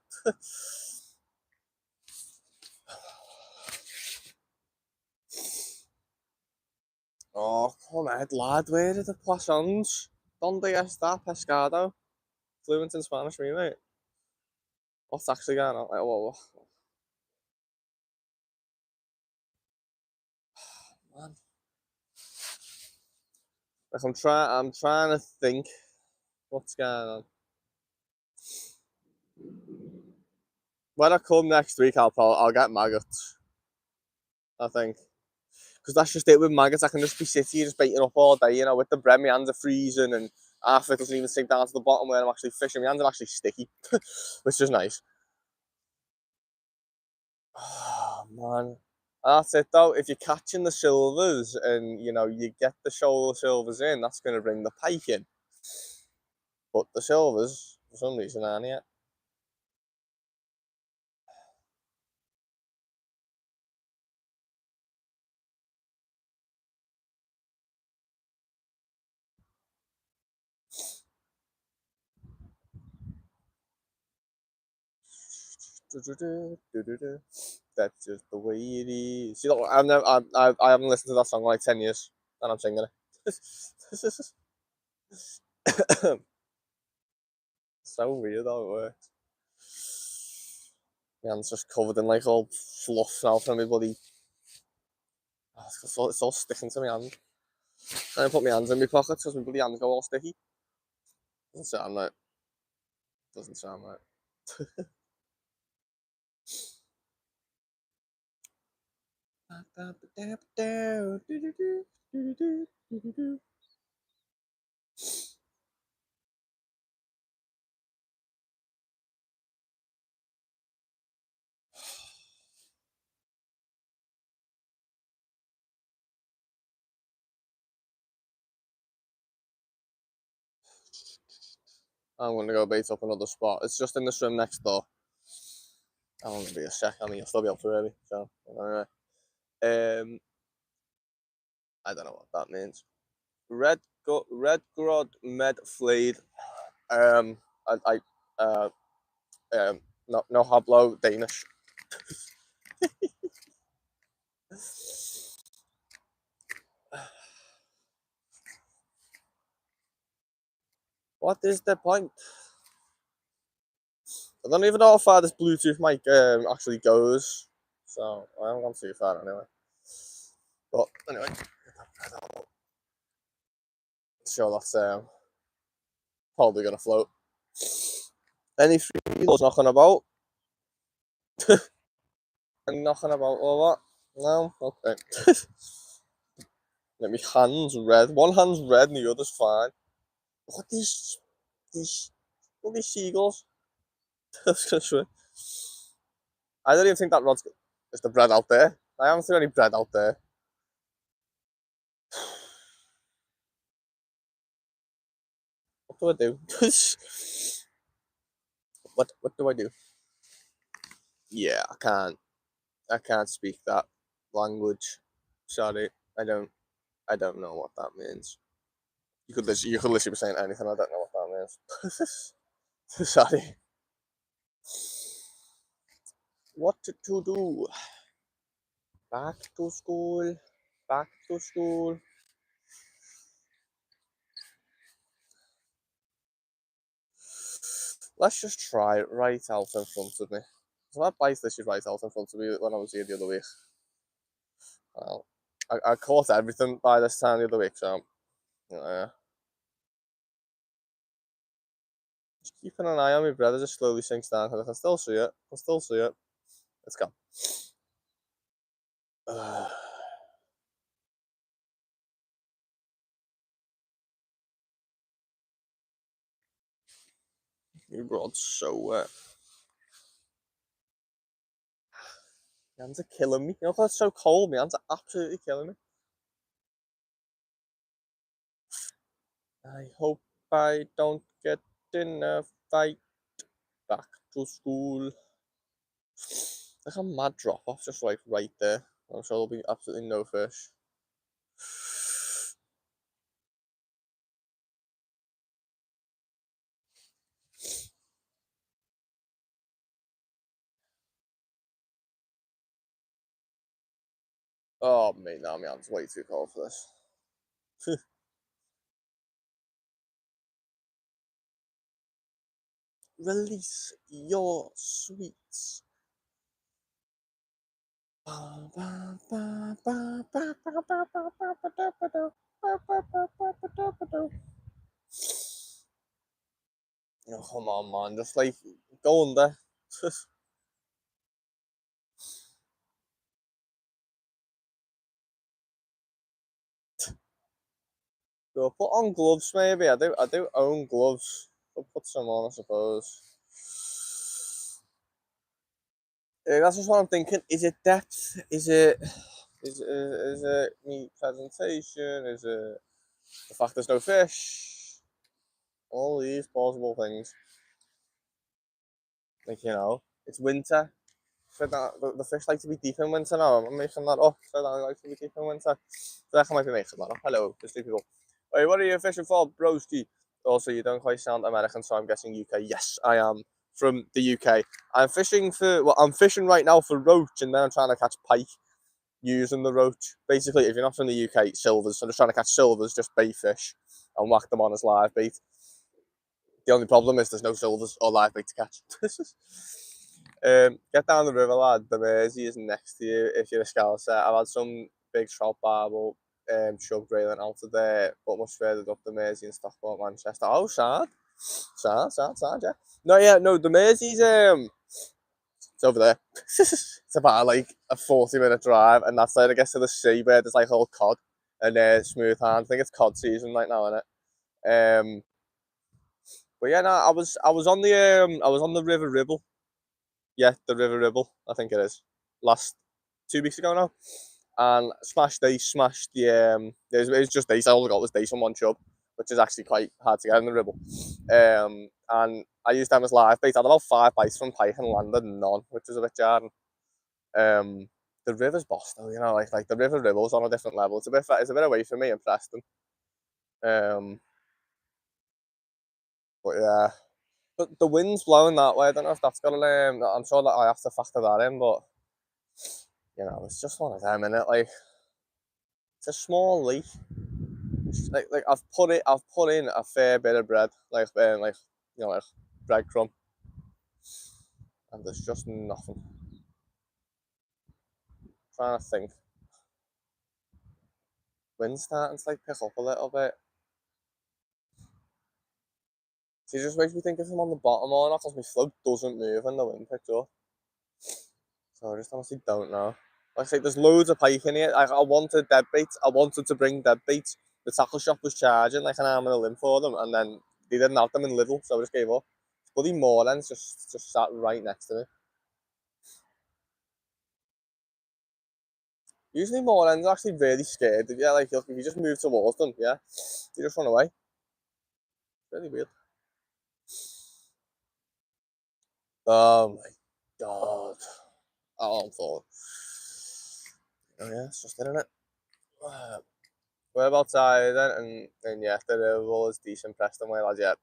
Oh, come on, lad. Where are the poissons? Donde está pescado? Fluent in Spanish, me, mate. What's actually going on? Like, whoa. Man. Like I'm trying to think what's going on. When I come next week, I'll get maggots. I think. Because that's just it with maggots. I can just be sitting here just baiting up all day, with the bread. My hands are freezing and half of it doesn't even sink down to the bottom where I'm actually fishing. My hands are actually sticky, which is nice. Oh, man. That's it though. If you're catching the silvers and, you get the shoal silvers in, that's going to bring the pike in. But the silvers, for some reason, aren't yet. That's just the way it is. See, look, I haven't listened to that song in like 10 years, and I'm singing it. So weird how it works. My hand's just covered in like all fluff now from everybody. It's all sticking to my hand. I put my hands in my pockets because my bloody hands go all sticky. Doesn't sound right. Doesn't sound right. I'm going to go bait up another spot. It's just in the swim next door. I'm going to be a sec. I mean, you'll still be up for early. So, anyway. I don't know what that means. Red Grod Med Flayed. No hablo Danish. What is the point? I don't even know how far this Bluetooth mic actually goes, so I haven't gone too far anyway. But anyway, sure that's probably gonna float. Any free balls knocking about? Any knocking about or what? No? Okay. Let me hands red. One hand's red and the other's fine. What are these what are these seagulls? I don't even think that rod's is the bread out there. I haven't seen any bread out there. What do I do? What do I do? Yeah, I can't speak that language. Sorry, I don't know what that means. You could literally be saying anything. I don't know what that means. Sorry. What to do? Back to school. Back to school. Let's just try it right out in front of me. So that bike this is right out in front of me when I was here the other week. Well, I caught everything by this time the other week, so yeah. Just keeping an eye on my bread as it slowly sinks down because I can still see it. Let's go. Your brod's so wet. My hands are killing me. You know, it's so cold. My hands are absolutely killing me. I hope I don't get in a fight. Back to school. Like a mad drop off just like right there. I'm sure there'll be absolutely no fish. Oh mate, no, my hand's way too cold for this. Release your sweets. Oh, come on, man. Just like go under. Go put on gloves, maybe. I do own gloves. I'll put some on, I suppose. That's just what I'm thinking. Is it depth? Is it me presentation? Is it the fact there's no fish? All these plausible things. Like, you know, it's winter. So that the fish like to be deep in winter now. I'm making that up. So that like to be deep in winter. So I might be making that up. Hello, there's two people. Hey, what are you fishing for, broski? Also, you don't quite sound American, so I'm guessing UK. Yes, I am from the UK. I'm fishing right now for roach, and then I'm trying to catch pike using the roach. Basically, if you're not from the UK, silvers. So I'm just trying to catch silvers, just bait fish, and whack them on as live bait. The only problem is there's no silvers or live bait to catch. Get down the river, lad. The Mersey is next to you if you're a Scouser. I've had some big trout barbel chugged railing out of there, but much further up the Mersey in Stockport, Manchester. Oh, sad, yeah. No, the Mersey's it's over there. It's about like a 40-minute drive, and that's like I guess to the sea where there's like old cod and smooth hand. I think it's cod season right now, isn't it? But yeah, no, I was on the River Ribble. Yeah, the River Ribble, I think it is. Last 2 weeks ago now. And smashed the it was just dace. All I got was dace on one chub, which is actually quite hard to get in the Ribble. and I used them as live baits. I had about 5 bites from pike and landed none, which was a bit jarring. The river's boss though, you know, like the river Ribble's on a different level. It's a bit away from me in Preston. But yeah, but the wind's blowing that way. I don't know if that's got to. I'm sure that I have to factor that in, but you know, it's just one of them, innit? Like, it's a small leak. Like I've put in a fair bit of bread, like you know, like breadcrumb, and there's just nothing. Trying to think. Wind's starting to like pick up a little bit. So it just makes me think if I'm on the bottom or not, because my float doesn't move when the wind picks up. So I just honestly don't know. Like I say, there's loads of pike in here. I wanted dead baits. I wanted to bring dead baits. The tackle shop was charging like an arm and a limb for them, and then they didn't have them in Lidl, so I just gave up. Bloody moorlands just sat right next to me. Usually moorlands are actually really scared. Yeah, like if you just move towards them, yeah, they just run away. It's really weird. Oh my god. Oh, I'm full. Oh yeah, it's just in it. We're about tired then, and yeah, the river is decent. Preston way, lads. Yeah,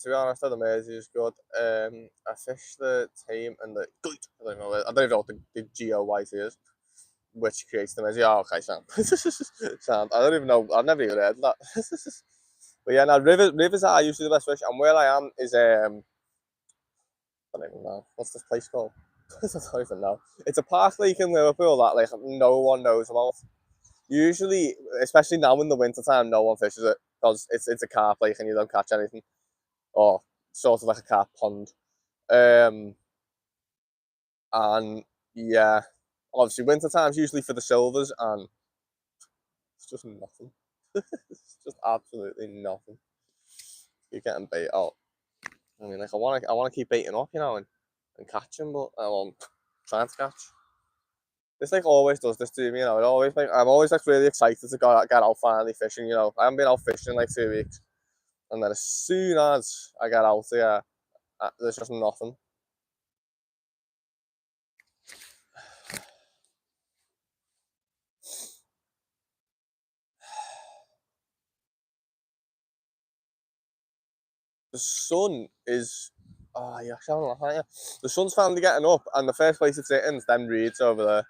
to be honest, the Mersey is good. I fished the tame and the I don't even know what the GOYT is, which creates the Mersey. Oh, okay, sound. Sound. I don't even know. I've never even heard that. But yeah, now rivers are usually the best fish, and where I am is I don't even know what's this place called. I don't even know. It's a park lake in Liverpool that like no one knows about. Usually, especially now in the winter time, no one fishes it because it's a carp lake and you don't catch anything, or sort of like a carp pond. And yeah, obviously winter time's usually for the silvers, and it's just nothing. It's just absolutely nothing. You're getting bait out. I mean, like I want to keep baiting up, you know, and catching, but I'm trying to catch. This like always does this to me, you know. I'm always like really excited to get out finally fishing, you know. I haven't been out fishing in like 2 weeks, and then as soon as I get out there, there's just nothing. The sun is, oh yeah, the sun's finally getting up, and the first place it's hitting is them reeds over there.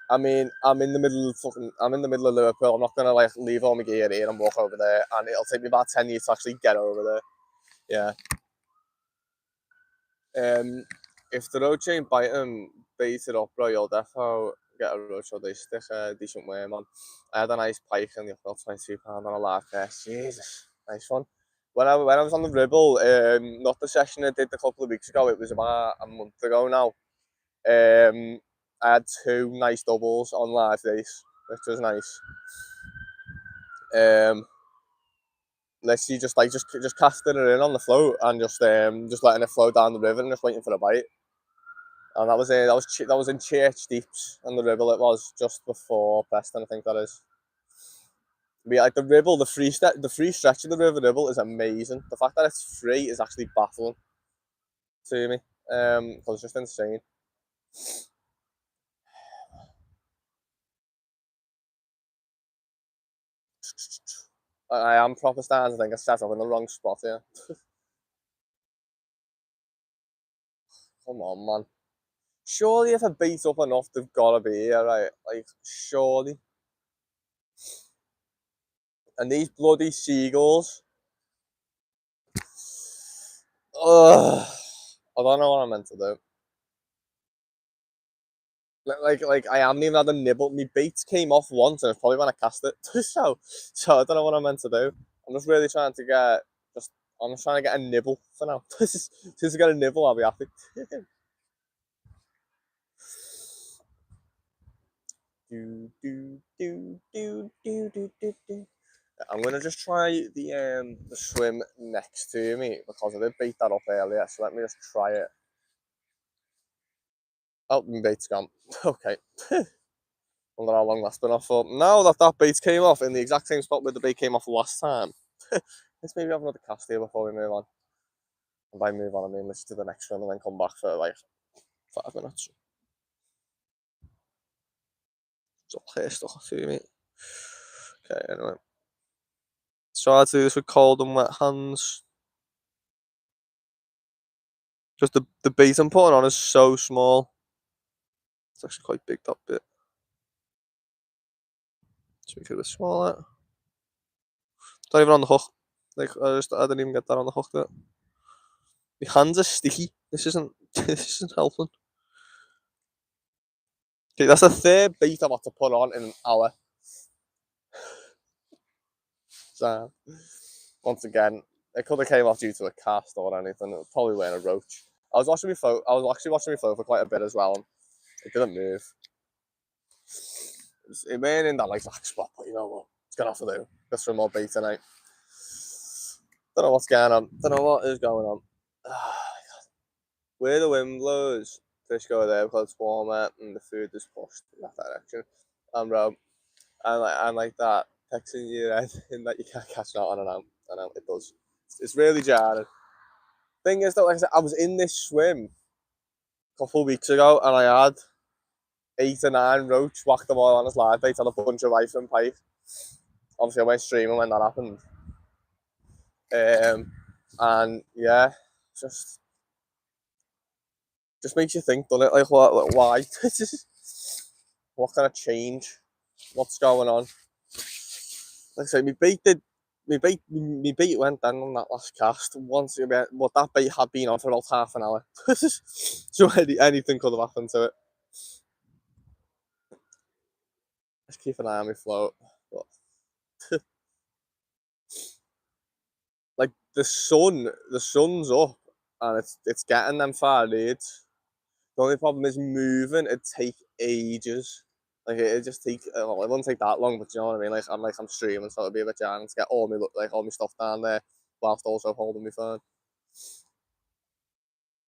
I mean, I'm in the middle of Liverpool. I'm not gonna like leave all my gear here and walk over there, and it'll take me about 10 years to actually get over there. Yeah. If the road chain bait it up, bro, you'll definitely get a road show. They stick a decent worm on. I had a nice pike and the felt £22 on a live cast. Jesus, nice one. When I was on the Ribble, not the session I did a couple of weeks ago, it was about a month ago now. I had 2 nice doubles on live days, which was nice. Literally just casting it in on the float and just letting it flow down the river and just waiting for a bite. And that was in Church Deeps and the Ribble. It was just before Preston, I think that is. But yeah, like the Ribble, the free stretch of the River Ribble is amazing. The fact that it's free is actually baffling to me. Because it's just insane. I am proper starting to think I set up in the wrong spot here. Come on, man. Surely if I beat up enough, they've got to be here, right? Like, surely. And these bloody seagulls. Ugh. I don't know what I'm meant to do. Like I haven't even had a nibble. My bait came off once, and it's probably when I cast it. so I don't know what I'm meant to do. I'm just really trying to get I'm just trying to get a nibble for now. Since I get a nibble, I'll be happy. I'm gonna just try the swim next to me because I did bait that up earlier. So let me just try it. Oh, my bait's gone. Okay. I wonder how long that's been off for. Now that bait came off in the exact same spot where the bait came off last time, Let's maybe have another cast here before we move on. And by move on, I mean listen to the next one and then come back for like 5 minutes. So pissed off to me. Okay, anyway. So I'll do this with cold and wet hands. Just the beat I'm putting on is so small. It's actually quite big, that bit. So we could have smaller. Not even on the hook. Like I didn't even get that on the hook there. My hands are sticky. This isn't helping. Okay, that's the third beat I've had to put on in an hour. So once again, it could have came off due to a cast or anything. It probably weren't a roach. I was actually watching my phone for quite a bit as well, and it didn't move. It went in that like black spot, but you know what? It's gonna have to do. Just for more beat tonight. Don't know what's going on. Don't know what is going on. Where the wind blows, fish go there because it's warmer and the food is pushed in that direction. And and like that, texting you in that you can't catch that on and out. I know it does. It's really jarring. Thing is, though, like I said, I was in this swim a couple of weeks ago and I had 8 or 9 roach, whacked them all on his live bait on a bunch of ice and pike. Obviously, I went streaming when that happened. And yeah, just makes you think, doesn't it? Like, why? What kind of change? What's going on? Like I say, my bait went down on that last cast. Once but that bait had been on for about half an hour, so anything could have happened to it. Let's keep an eye on my float. But like the sun's up, and it's getting them far leads. The only problem is moving. It take ages. Like it just take. Well, it won't take that long, but you know what I mean. Like I'm streaming, so it'll be a bit jarring to get all my stuff down there, whilst also holding my phone.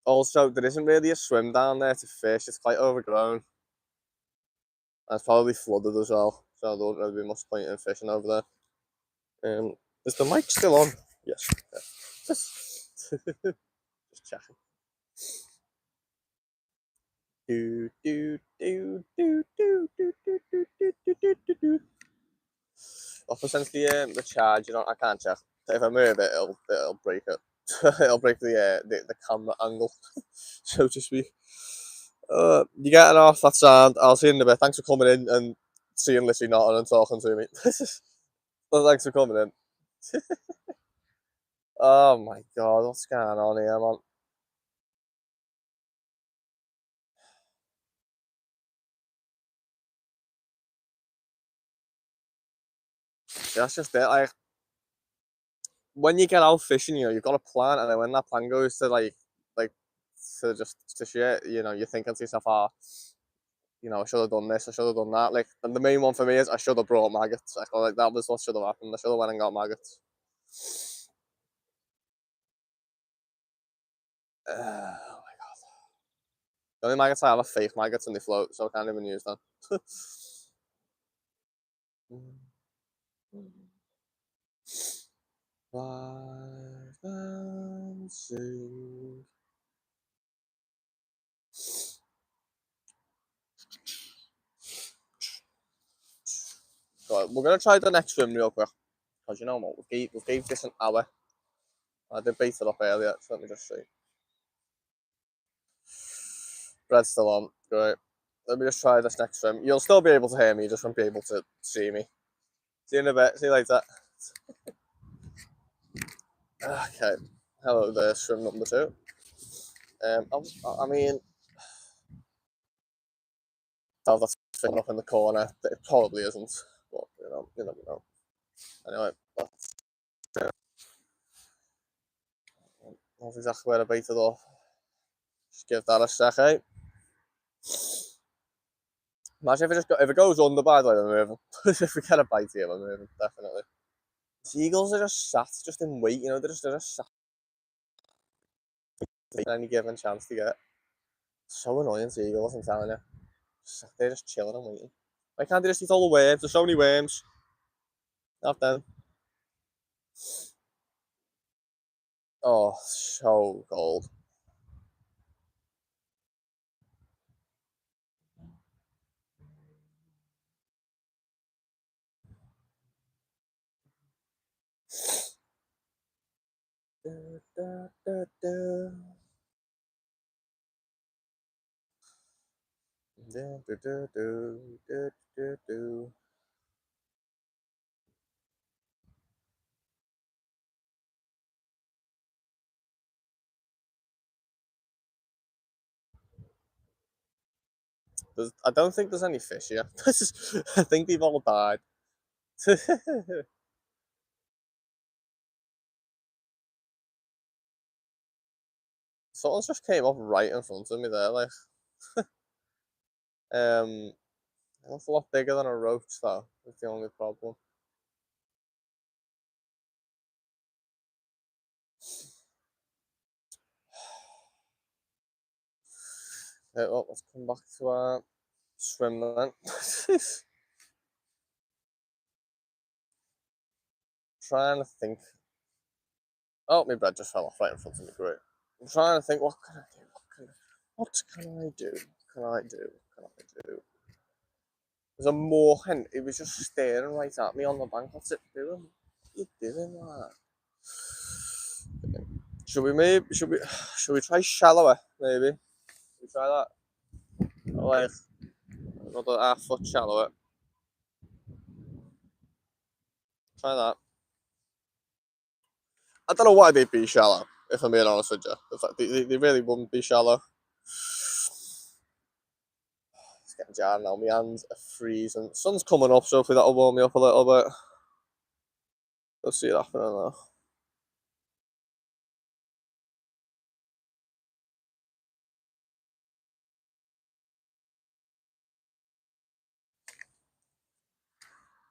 Also, there isn't really a swim down there to fish. It's quite overgrown. And it's probably flooded as well, so there won't really be much point in fishing over there. Is the mic still on? Yes. Yeah. Just checking. Do do do do do do do do do do do do. Off essentially the charge, you know, I can't check. If I move it, it'll break it. It'll break the camera angle, so to speak. You getting off that sound? I'll see you in a bit. Thanks for coming in and seeing Lissy nodding and talking to me. Well, thanks for coming in. Oh my god, what's going on here, man? That's just it. Like when you get out fishing, you know, you've got a plan, and then when that plan goes to like to shit, you know, you're thinking to yourself, you know, I should have done this, I should have done that. Like, and the main one for me is I should have brought maggots. Like that was what should have happened. I should have went and got maggots. Oh my god. The only maggots I have are fake maggots and they float, so I can't even use them. Rise and sing. So we're gonna try the next swim real quick, because you know what, we gave this an hour. I did bait it up earlier, so let me just see. Bread's still on. Great. Let me just try this next swim. You'll still be able to hear me, you just won't be able to see me. See you in a bit. See you later. Okay. Hello there, swim number 2. I mean, that's thing up in the corner. It probably isn't, but you know, you never know. Anyway, that's exactly where I baited off. Just give that a sec, eh? Imagine if it goes under, by the way, we're moving. If we get a bite here, we're moving, definitely. Seagulls are just sat, just in wait, you know, they're just sat. Any given chance to get. So annoying, seagulls, I'm telling you. They're just chilling and waiting. Why can't they just eat all the worms? There's so many worms. Have them. Oh, so cold. Da, da, da, da. Da, da, da, do, da, da, do. I don't think there's any fish here. I think they've all died. Someone's just came up right in front of me there, like. Um, that's a lot bigger than a roach, though. That's the only problem. Well, let's come back to our swim then. Trying to think. Oh, my bread just fell off right in front of me. Great. I'm trying to think. What can I do? What can I do? What can I do? What can I do? There's a moorhen. It was just staring right at me on the bank. What's it doing? What are you doing, man? Should we try shallower? Maybe. Should we try that? Like another half foot shallower. Try that. I don't know why they'd be shallow. If I'm being honest with you, they really wouldn't be shallow. It's getting jarred now. My hands are freezing. Sun's coming up, so hopefully that'll warm me up a little bit. We'll see it happening now.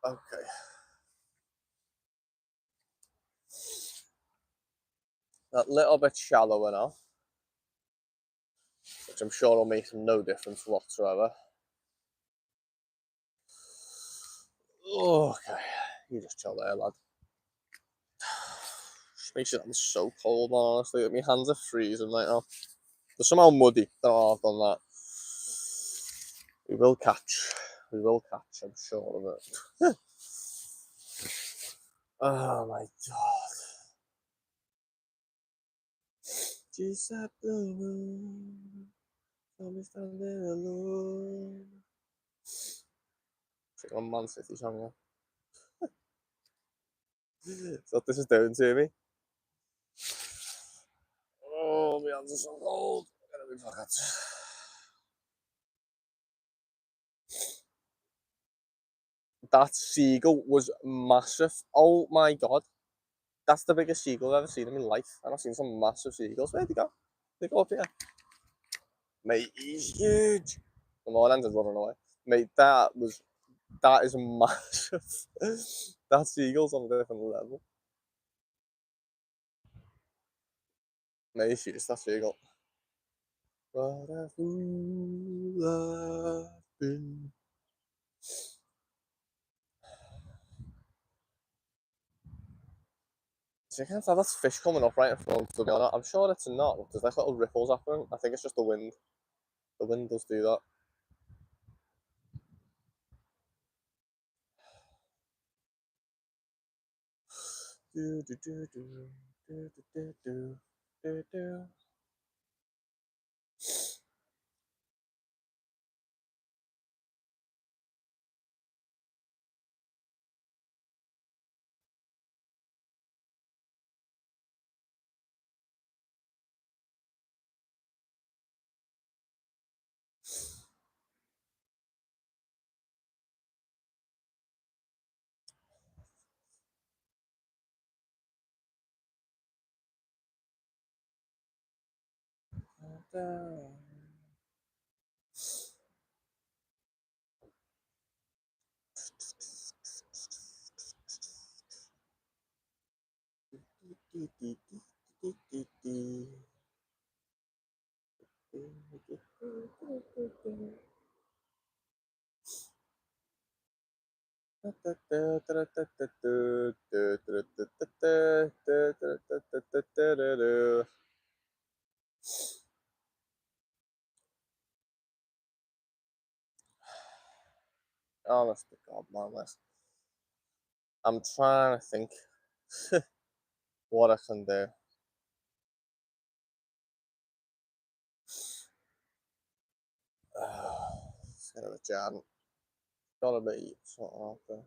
Okay. That little bit shallower now, which I'm sure will make no difference whatsoever. Okay. You just chill there, lad. Just makes it so cold, man, honestly. My hands are freezing right now. They're somehow muddy. Don't know how I've done that. We will catch. We will catch, I'm sure of it. Oh my god. Just up the moon. I'm standing alone. It's like a Man City song, yeah. So this is doing to me. Oh, my hands are so cold. Gotta be fucked. That seagull was massive. Oh my god. That's the biggest seagull I've ever seen in my life. And I've seen some massive seagulls. Where'd they go? They go up here. Mate, he's huge. The Morelands is running away. Mate, that is massive. That seagull's on a different level. Mate, he's huge, that seagull. What a fool I've been. So you can't tell that's fish coming up right in front of me. I'm sure it's not. There's like little ripples happening. I think it's just the wind. The wind does do that. Do, do, do, do, do, do, do, do, do. Honest to God, man, I'm trying to think what I can do. It's kind of a jam. Gotta be something out there.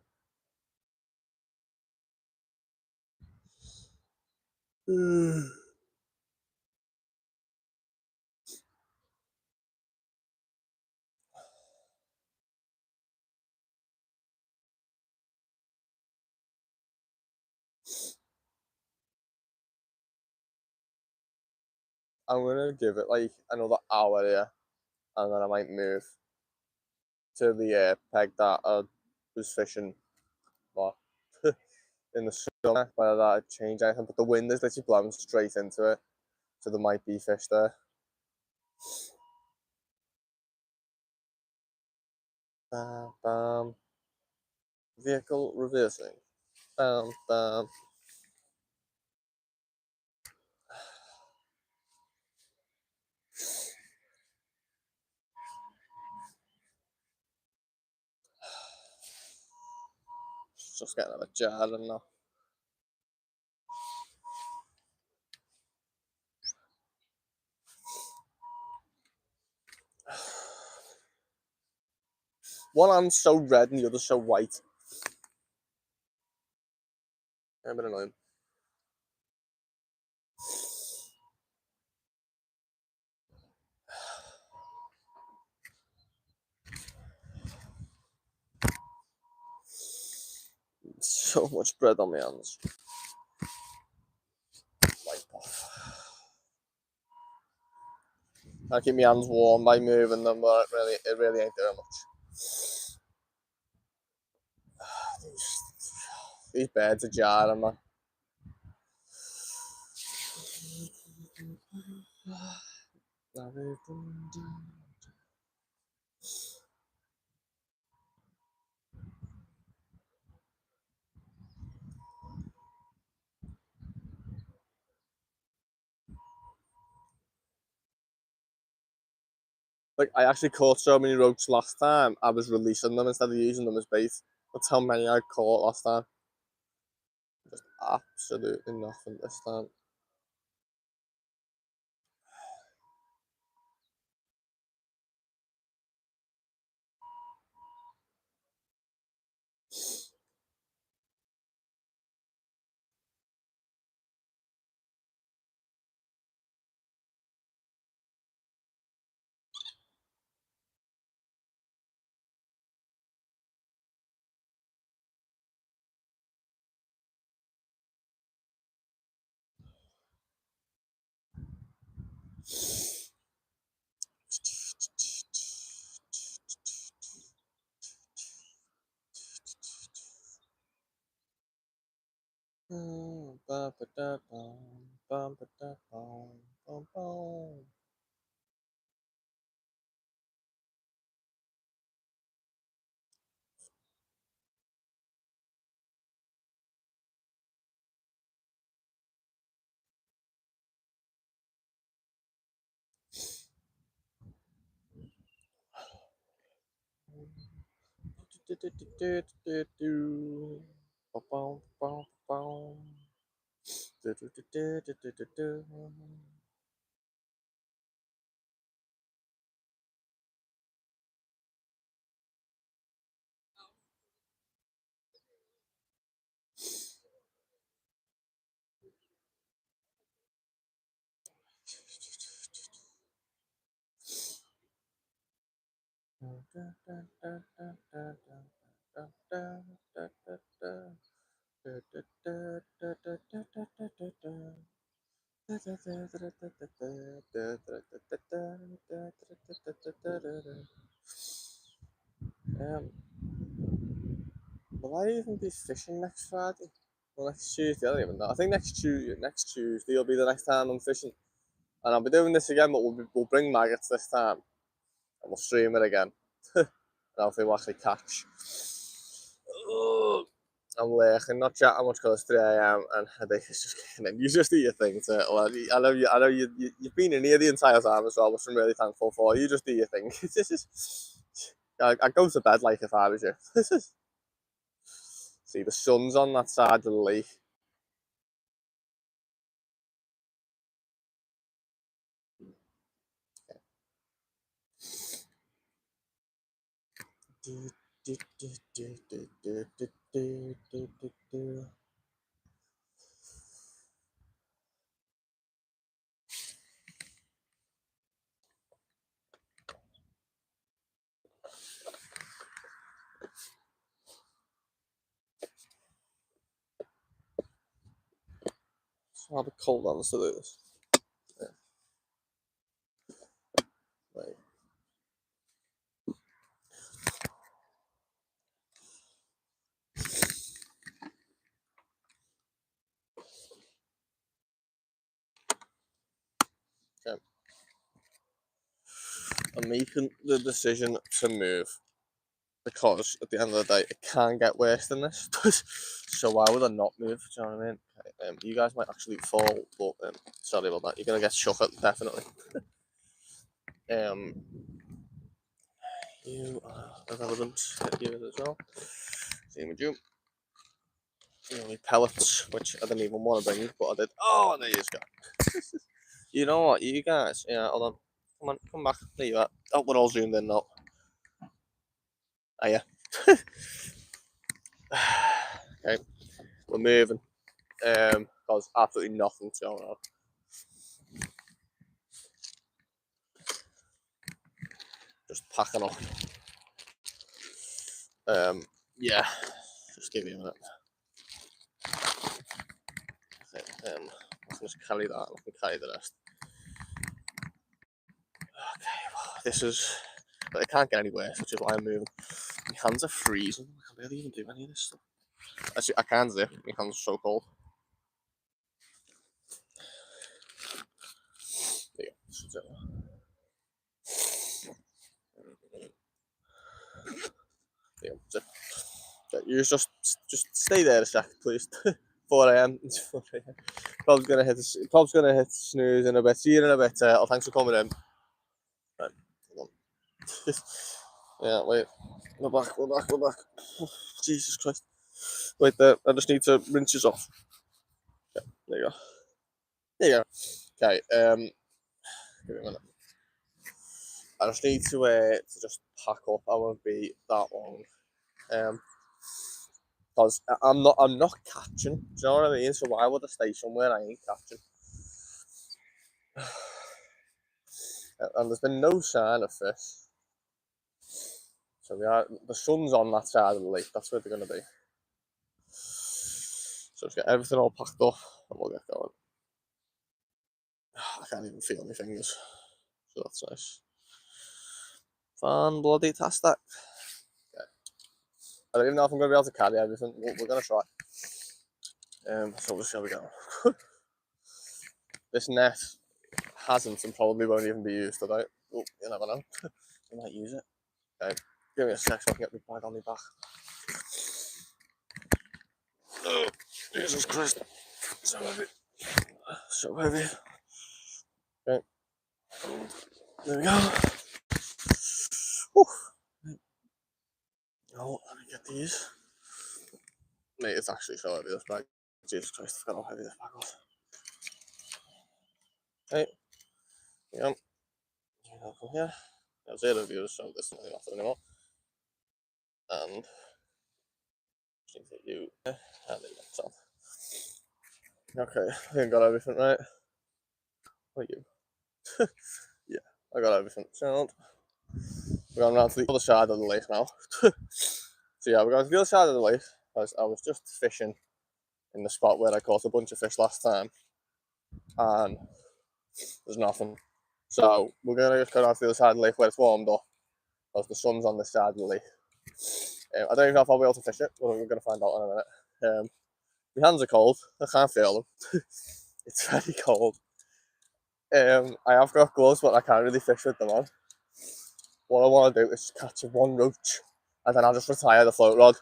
I'm gonna give it like another hour here, and then I might move to the peg that I was fishing for in the summer. Whether that change anything, but the wind is literally blowing straight into it, so there might be fish there. Bam, bam. Vehicle reversing. Bam, bam. Just getting a jar and now. One hand's so red and the other's so white. A bit annoying. So much bread on my hands. Wipe off. I keep my hands warm by moving them, but it really ain't doing much. These birds are jarring, man. Like, I actually caught so many roach last time, I was releasing them instead of using them as bait. That's how many I caught last time. Just absolutely nothing this time. Will I even be fishing next Friday? Well, next Tuesday, I don't even know. I think next Tuesday will be the next time I'm fishing. And I'll be doing this again, but we'll bring maggots this time. And we'll stream it again. And hopefully we'll actually catch I'm lurking, not chatting much because it's 3 a.m. and I think it's just kicking in. You just do your thing, Turtle. I know you've been in here the entire time as well, which I'm really thankful for. You just do your thing. I go to bed like if I was you. See, the sun's on that side of the lake. It's rather cold on us to do this. Yeah. Right. Okay. I'm making the decision to move because at the end of the day, it can get worse than this. So why would I not move? Do you know what I mean? Okay, you guys might actually fall, but sorry about that. You're gonna get shook at, definitely. You are irrelevant. Hit you as well. Same with you. The only pellets, which I didn't even want to bring, but I did. Oh, there you go. You know what, you guys? Yeah, hold on. Come on, come back. There you are. Oh, we're all zoomed in now. Are you? Okay, we're moving. Because absolutely nothing's going on. Just packing up. Yeah. Just give me a minute. I can just carry that. I can carry the rest. Okay, well, this is. But it can't get any worse, which is why I'm moving. My hands are freezing. I can't barely even do any of this stuff. Actually, I can zip. My hands are so cold. There you go. There you go. Zip. Okay, you just stay there a sec, please. 4 a.m. It's 4 a.m. Probably gonna hit snooze in a bit. See you in a bit. Thanks for coming in. Right, hold on. Yeah, wait. We're back. Jesus Christ. Wait there. I just need to rinse this off. Yeah, there you go. There you go. Okay. Give me a minute. I just need to just pack up. I won't be that long. Because I'm not catching. Do you know what I mean? So why would I stay somewhere I ain't catching? And there's been no sign of fish. So the sun's on that side of the lake. That's where they're going to be. So just get everything all packed up and we'll get going. I can't even feel my fingers. So that's nice. Fun bloody tastic. Okay. I don't even know if I'm going to be able to carry everything. We're going to try. So we'll see how we go. This net hasn't and probably won't even be used today. Oh, you never know. I might use it. Okay. Give me a sec so I can get my bag on my back. Oh, Jesus Christ. So heavy. So heavy. Okay. There we go. Whew. Oh, let me get these. Mate, it's actually so heavy, this bag. Jesus Christ, I forgot how heavy this bag was. Okay. Yeah. Here. There's 0 views, so this doesn't matter anymore. And just need to hit you. And there you go. So. Okay, I think I got everything right. What are you? Yeah, I got everything. So, we're going around to the other side of the lake now. So yeah, we're going to the other side of the lake. I was just fishing in the spot where I caught a bunch of fish last time. And there's nothing. So we're going to just go down to the other side of the lake where it's warmed up. Because the sun's on this side of the lake. I don't even know if I'll be able to fish it, but we're going to find out in a minute. My hands are cold. I can't feel them. It's very cold. I have got gloves, but I can't really fish with them on. What I want to do is catch one roach, and then I'll just retire the float rod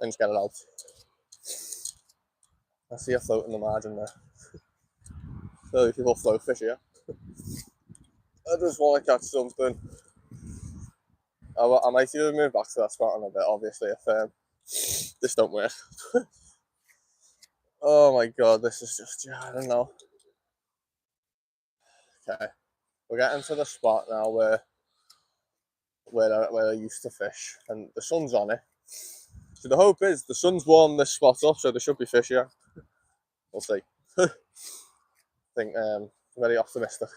and just get it out. I see a float in the margin there. So people float fish here. I just want to catch something. I might either move back to that spot in a bit, obviously, if this don't work. Oh my god, this is just, I don't know. Okay, we're getting to the spot now where I used to fish, and the sun's on it. So the hope is the sun's warmed this spot up, so there should be fish here. We'll see. I think very optimistic.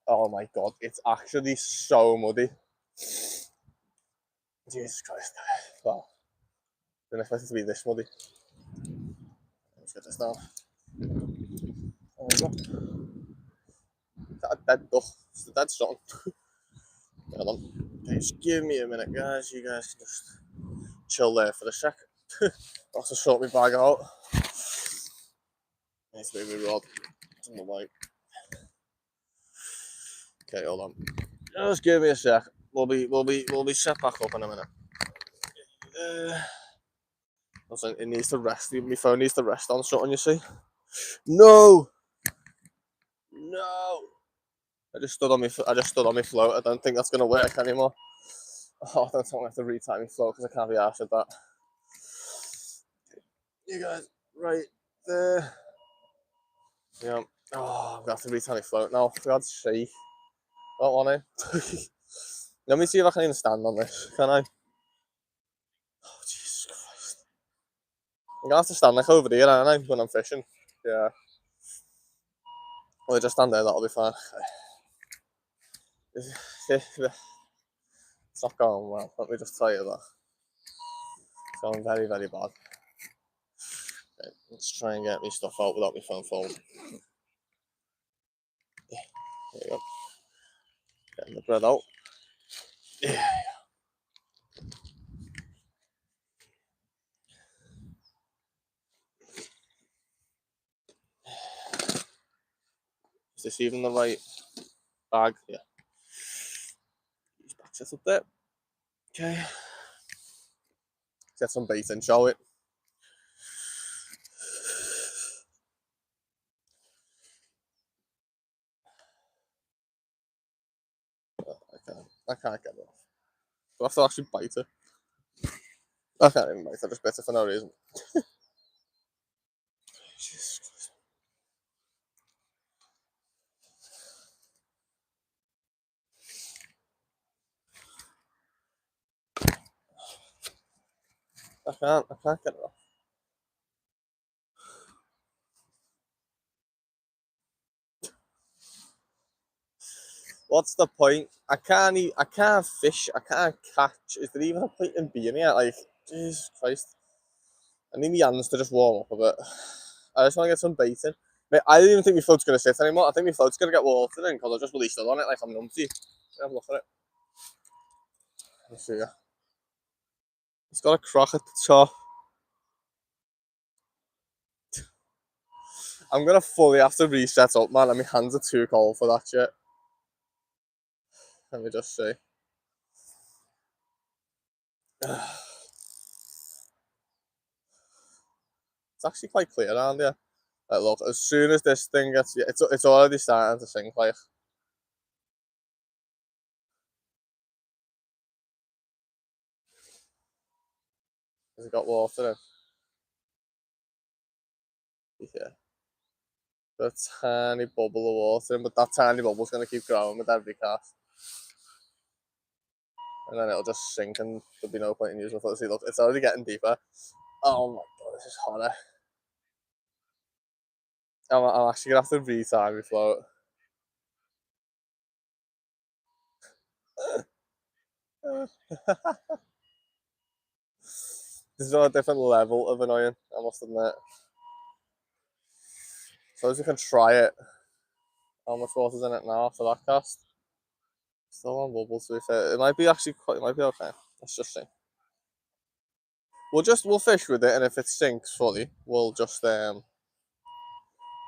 Oh my god, it's actually so muddy. Jesus Christ. Well, didn't expect it to be this muddy. Let's get this down. There we go. Is that a dead duck? It's a dead something. Hold on. Okay, just give me a minute, guys. You guys can just chill there for a sec. I have to sort my bag out. Needs to be my rod. It's on the light. Okay, hold on. Just give me a sec. We'll be set back up in a minute. Listen, it needs to rest. My phone needs to rest on something. You see? No. I just stood on my float. I don't think that's gonna work anymore. Oh, I don't think I have to retime my float because I can't be arsed at that. You guys, right there. Yeah. Oh, I'm gonna have to retime my float now. For God's sake. Don't want to. Let me see if I can even stand on this. Can I? Oh, Jesus Christ. I'm gonna have to stand like over there, aren't I, when I'm fishing? Yeah. Well, I just stand there, that'll be fine. It's not going well, let me just tell you that. It's going very, very bad. Okay, let's try and get my stuff out without my phone falling. There you go. Getting the bread out. Yeah. Is this even the right bag? Yeah. These bags up there. Okay. Get some bait in, shall we? I can't get it off. Do I have to actually bite it? I can't even bite it, I just bit it for no reason. Jesus Christ. I can't get it off. What's the point? I can't fish, I can't catch. Is there even a point in being here? Like, Jesus Christ. I need my hands to just warm up a bit. I just want to get some bait in. Mate, I don't even think my float's going to sit anymore. I think my float's going to get water in because I just released it on it like I'm numpty. Have a look at it. Let's see. It's got a crock at the top. I'm going to fully have to reset up, man, and my hands are too cold for that shit. Let me just see. It's actually quite clear around here. Like, look, as soon as this thing gets, it's already starting to sink. Like, has it got water in? Yeah, got a tiny bubble of water in, but that tiny bubble's gonna keep growing with every cast, and then it'll just sink, and there'll be no point in using it. See, look, it's already getting deeper. Oh my god, this is horror. I'm actually gonna have to retime my float. This is on a different level of annoying, I must admit. So as you can try it. How much water's in it now for that cast? Still on bubbles, to be fair. It might be actually it might be okay. Let's just see. We'll fish with it, and if it sinks fully, we'll just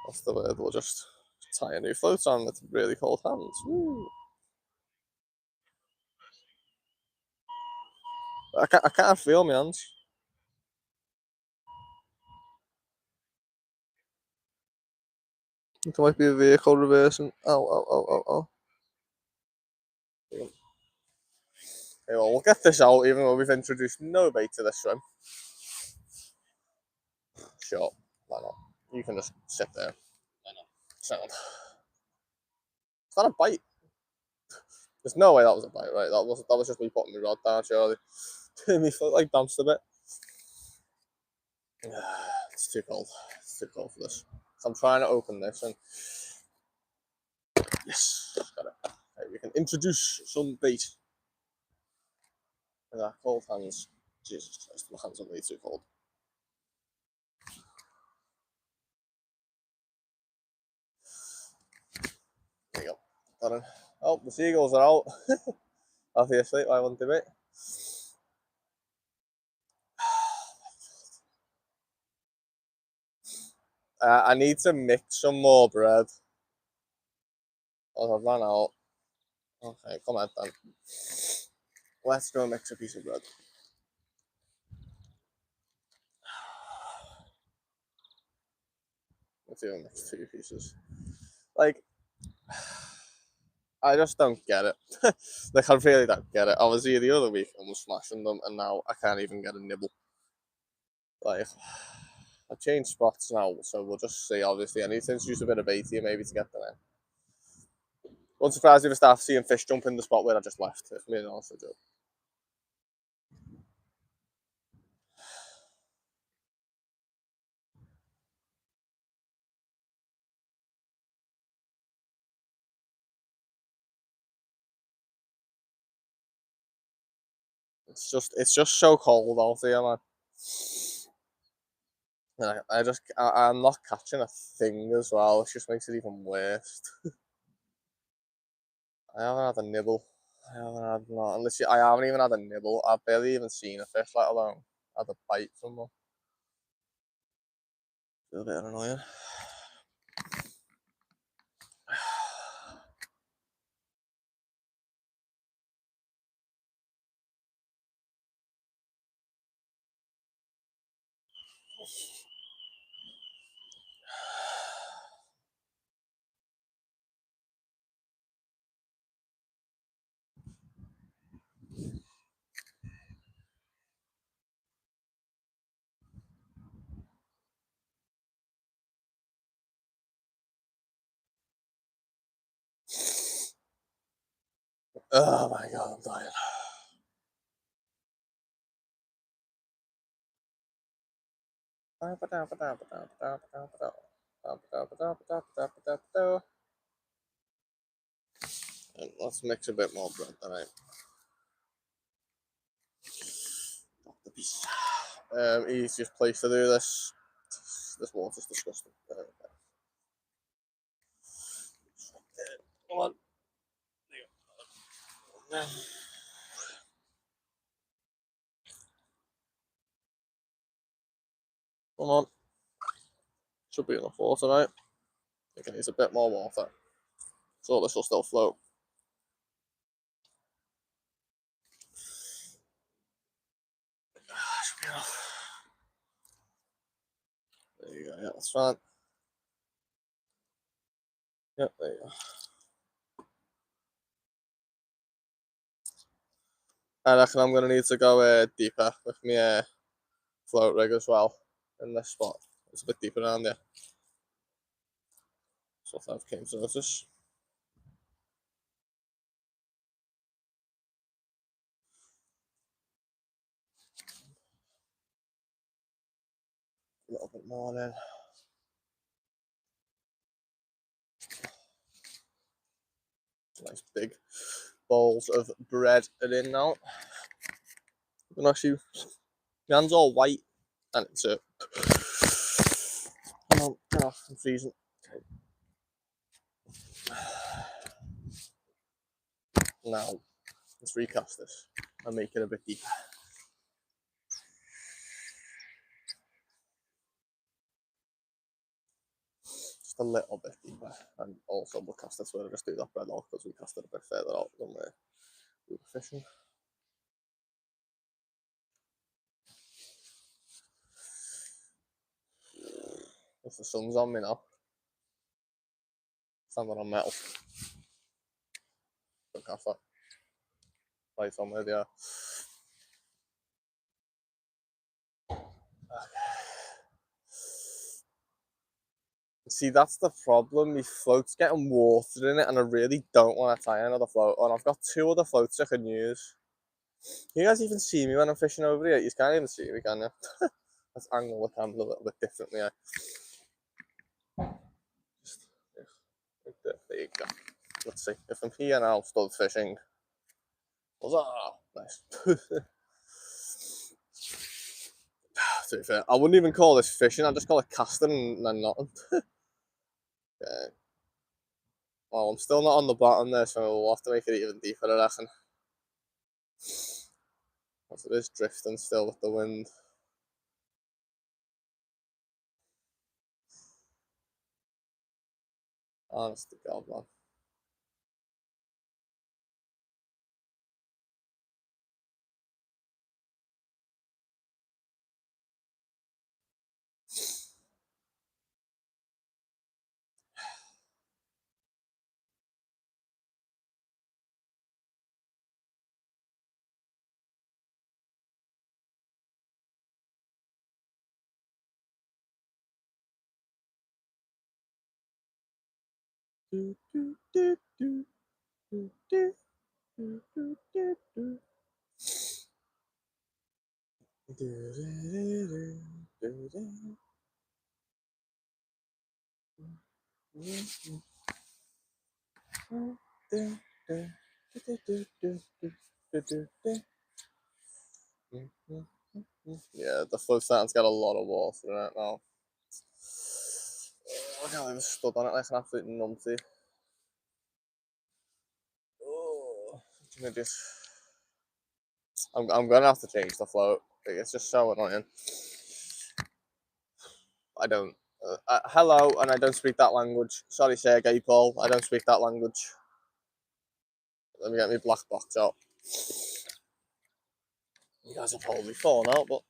what's the word? We'll just tie a new float on with really cold hands. Woo. I can't feel my hands. It might be a vehicle reversing. Oh, oh, oh, oh, oh. Okay, well, we'll get this out even though we've introduced nobody to this swim. Sure, why not? You can just sit there. Why not? Sound. Is that a bite? There's no way that was a bite, right? That was just me putting my rod down, surely. Me foot like bounced a bit. It's too cold. It's too cold for this. So I'm trying to open this and yes, got it. Okay, we can introduce some bait. With our cold hands. Jesus Christ, my hands are way too cold. There you go. Got it. Oh, the seagulls are out. Obviously, why wouldn't they be? I need to mix some more bread. I've run out. Okay, come on then. Let's go mix a piece of bread. Let's even mix 2 pieces. Like, I just don't get it. Like, I really don't get it. I was here the other week and was smashing them, and now I can't even get a nibble. Like, I've changed spots now, so we'll just see. Obviously, I need to introduce a bit of bait here maybe to get them in. Wouldn't surprise if I start seeing fish jump in the spot where I just left, if me and also do. It's just so cold out here, man. I'm not catching a thing as well. It just makes it even worse. I haven't had a nibble. I haven't had not. I haven't even had a nibble. I've barely even seen a fish, let alone had a bite from one. Feel a bit annoying. Oh my god, I'm dying. And let's mix a bit more bread tonight. The piece. Easiest place to do this. This water's disgusting. Come on. Come on. Should be enough water, right? I think it needs a bit more water. So this will still float. Should be enough. There you go, yeah, that's fine. Yep, there you go. I reckon I'm going to need to go deeper with my float rig as well in this spot. It's a bit deeper around there. So if I've came to notice. A little bit more then. Nice big balls of bread are in now. You can actually, my hand's all white and it's come on, get off, I'm freezing. Okay. Now, let's recast this and make it a bit deeper. Just a little bit deeper, and also we'll cast this where I just do that bread off because we cast it a bit further out than we were fishing. If the sun's on me now. Standing on metal. Don't cast that. Lights on with, yeah. See, that's the problem. My float's getting water in it, and I really don't want to tie another float on. I've got 2 other floats I can use. You guys even see me when I'm fishing over here? You can't even see me, can you? Let's angle the camera a little bit differently. Just, right there you go. Let's see. If I'm here now, still fishing. Huzzah! Nice. To be fair, I wouldn't even call this fishing. I'd just call it casting and then nothing. Okay. Well, I'm still not on the bottom there, so we'll have to make it even deeper, I reckon. Because it is drifting still with the wind. Honest to God, man. Do, do, do, do, do, do, do, do, do, do. Do, do, do, do, do. Yeah, the float starting's got a lot of water in it now. I can't even stood on it like an absolute numpty. Oh, I'm gonna have to change the float. It's just so annoying. I don't. Hello, and I don't speak that language. Sorry, Sergey Paul, I don't speak that language. Let me get my black box out. You guys have probably fallen out, but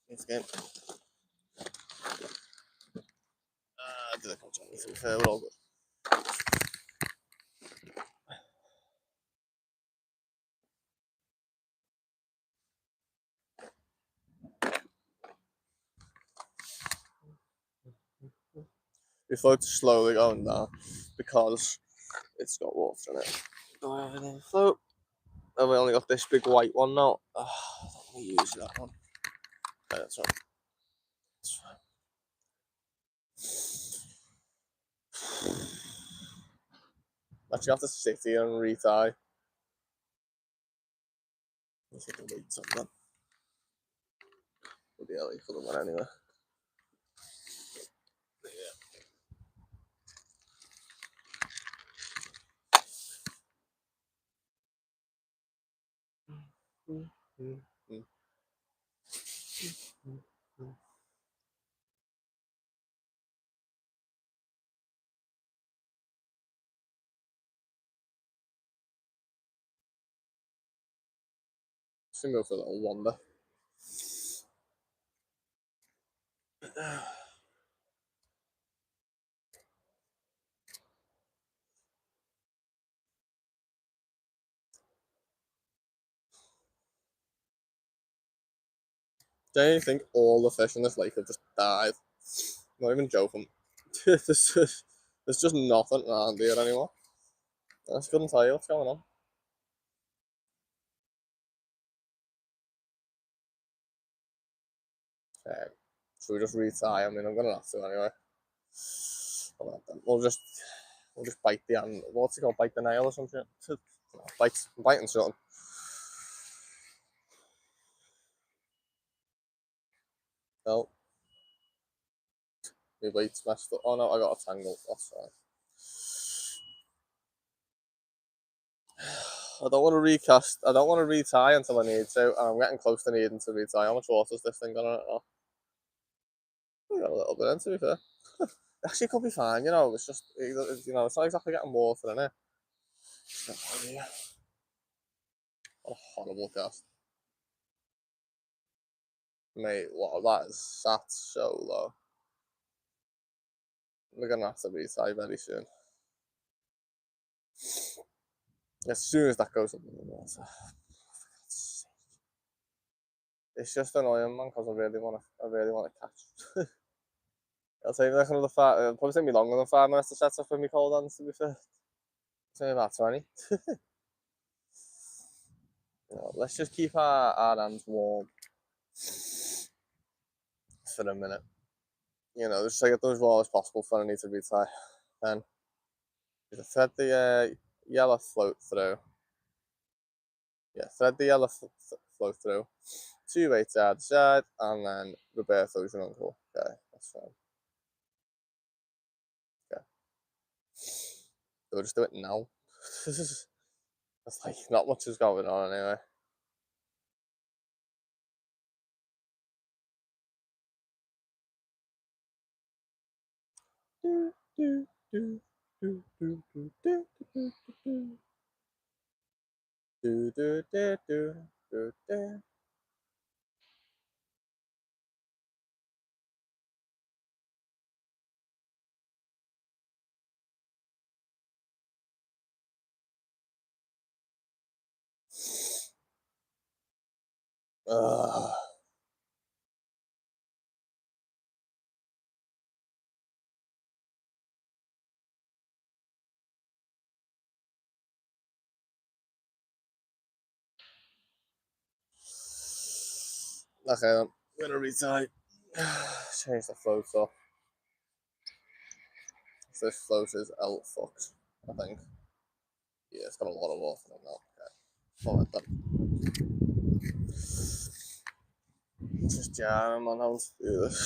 it's game. Did I come to anything fair? We're all good. Your float's slowly going down because it's got water in it. Do I have any float? Oh, we only got this big white one now. I don't really use that one. Okay, that's right. That's fine. Actually, I have to sit here and retie. Let's get the weights on that. Bloody hell, you could have went anyway. Just gonna go for a little wander. Do you think all the fish in this lake have just died? Not even joking. There's just nothing around here anymore. I just couldn't tell you what's going on. Okay. Should we just retie? I mean, I'm gonna have to anyway. We'll just bite the hand. What's it called? Bite the nail or something? Biting something. No. My weight's messed up. Oh no, I got a tangle. That's fine. I don't want to recast. I don't want to retie until I need to. And I'm getting close to needing to retie. How much water is this thing got on it now? We got a little bit in, to be fair. Actually, it could be fine. You know, it's just it's not exactly getting water in it. What a horrible cast, mate. Wow, that is sat so low. We're gonna have to retie very soon. As soon as that goes up in the water. It's just annoying, man, because I really want to catch. It'll take me like another it'll probably take me longer than 5 minutes to set up with my cold hands, to be fair. It's only about 20. Let's just keep our hands warm for a minute. Just to get them as warm as possible for I need to retie. Then thread the yellow float through. Yeah, thread the yellow float through. 2 weights either side, and then reverse those your uncle. Okay, that's fine. Okay. We'll just do it now. That's like not much is going on anyway. Okay, I'm gonna retie. Change the float up. This float is out fucked, I think. Yeah, it's got a lot of water in it now. Okay. Alright then. Just jam my hands to do this.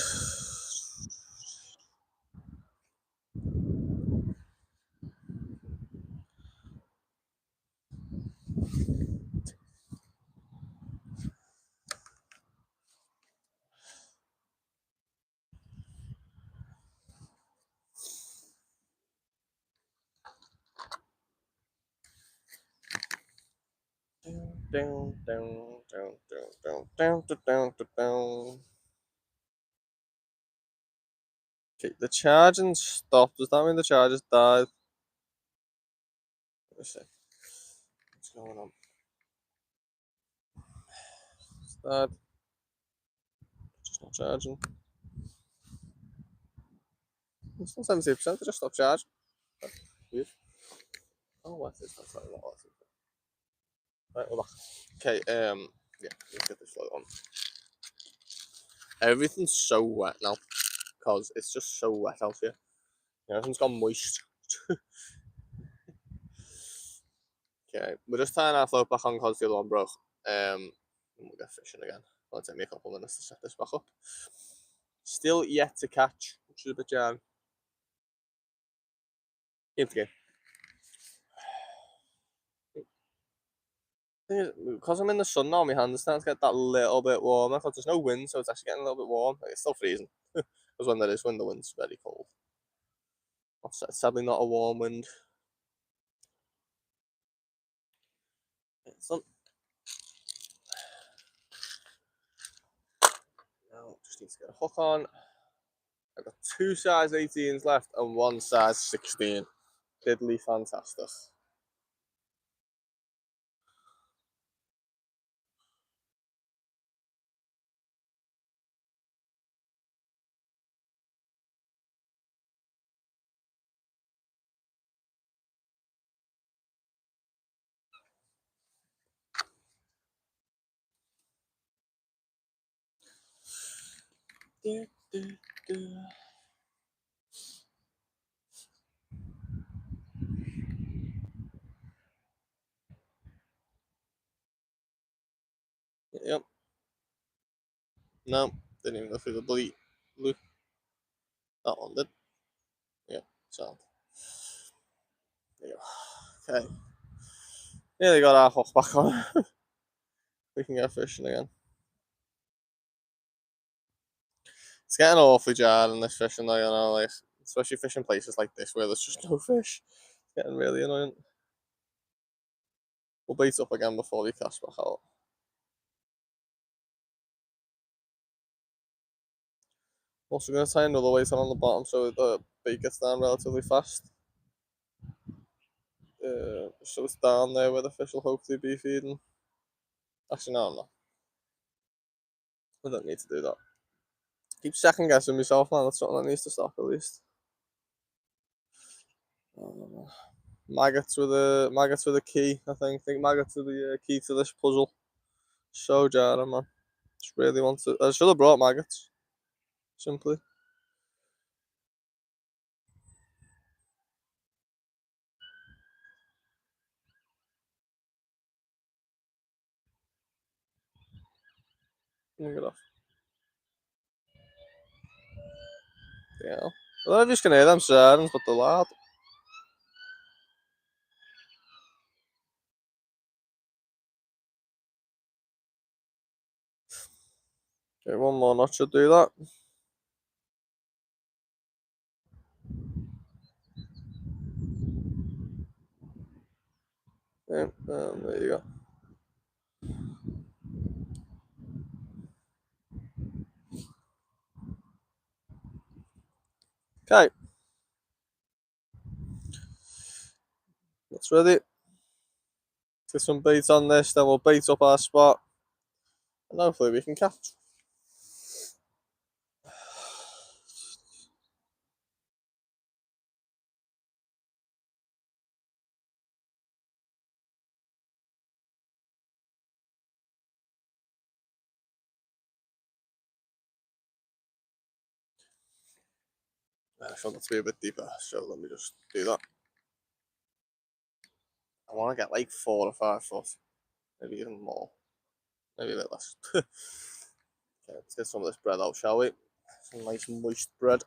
Down, down, down, down, down, down, down, down. Okay, the charging stopped. Does that mean the charger's died? Let me see. What's going on? It's dead. Just not charging. It's not 70%, it just stopped charging. Weird. Oh, what is that? Sorry, what is it? Right, well, okay, yeah, let's get this float on. Everything's so wet now, because it's just so wet out here. Everything's gone moist. Okay, we're just tying our float back on because the other one broke. We'll get fishing again. It'll take me a couple minutes to set this back up. Still yet to catch, which is a bit jarring. Into game. Because I'm in the sun now, my hands starting to get that little bit warmer because there's no wind, so it's actually getting a little bit warm. Like, it's still freezing. Because when there is wind, the wind's very cold. It's sadly not a warm wind. Excellent. Now, just need to get a hook on. I've got 2 size 18s left and 1 size 16. Diddly fantastic. Yep. No, didn't even go through the bloody loop. That one did. Yep, sound. There you go. Okay. Nearly got our hook back on. We can go fishing again. It's getting awfully jarring this fishing though, like, especially fishing places like this where there's just no fish. It's getting really annoying. We'll bait up again before we cast back out. Also going to tie another weight on the bottom so the bait gets down relatively fast. So it's down there where the fish will hopefully be feeding. Actually, no, I'm not. I don't need to do that. Keep second guessing myself, man. That's something that needs to stop at least. Maggots with a key. I think maggots are the key to this puzzle. So jarring, man. Just really want to. I should have brought maggots. Simply. Let me get off. Yeah. I don't know if you can hear them sirens, but they're loud. Okay, one more notch should do that. Yeah, there you go. Okay. That's ready. Get some bait on this, then we'll bait up our spot. And hopefully we can catch. I want it to be a bit deeper, so let me just do that. I want to get like 4 or 5 foot, maybe even more, maybe a bit less. Okay, let's get some of this bread out, shall we? Some nice moist bread.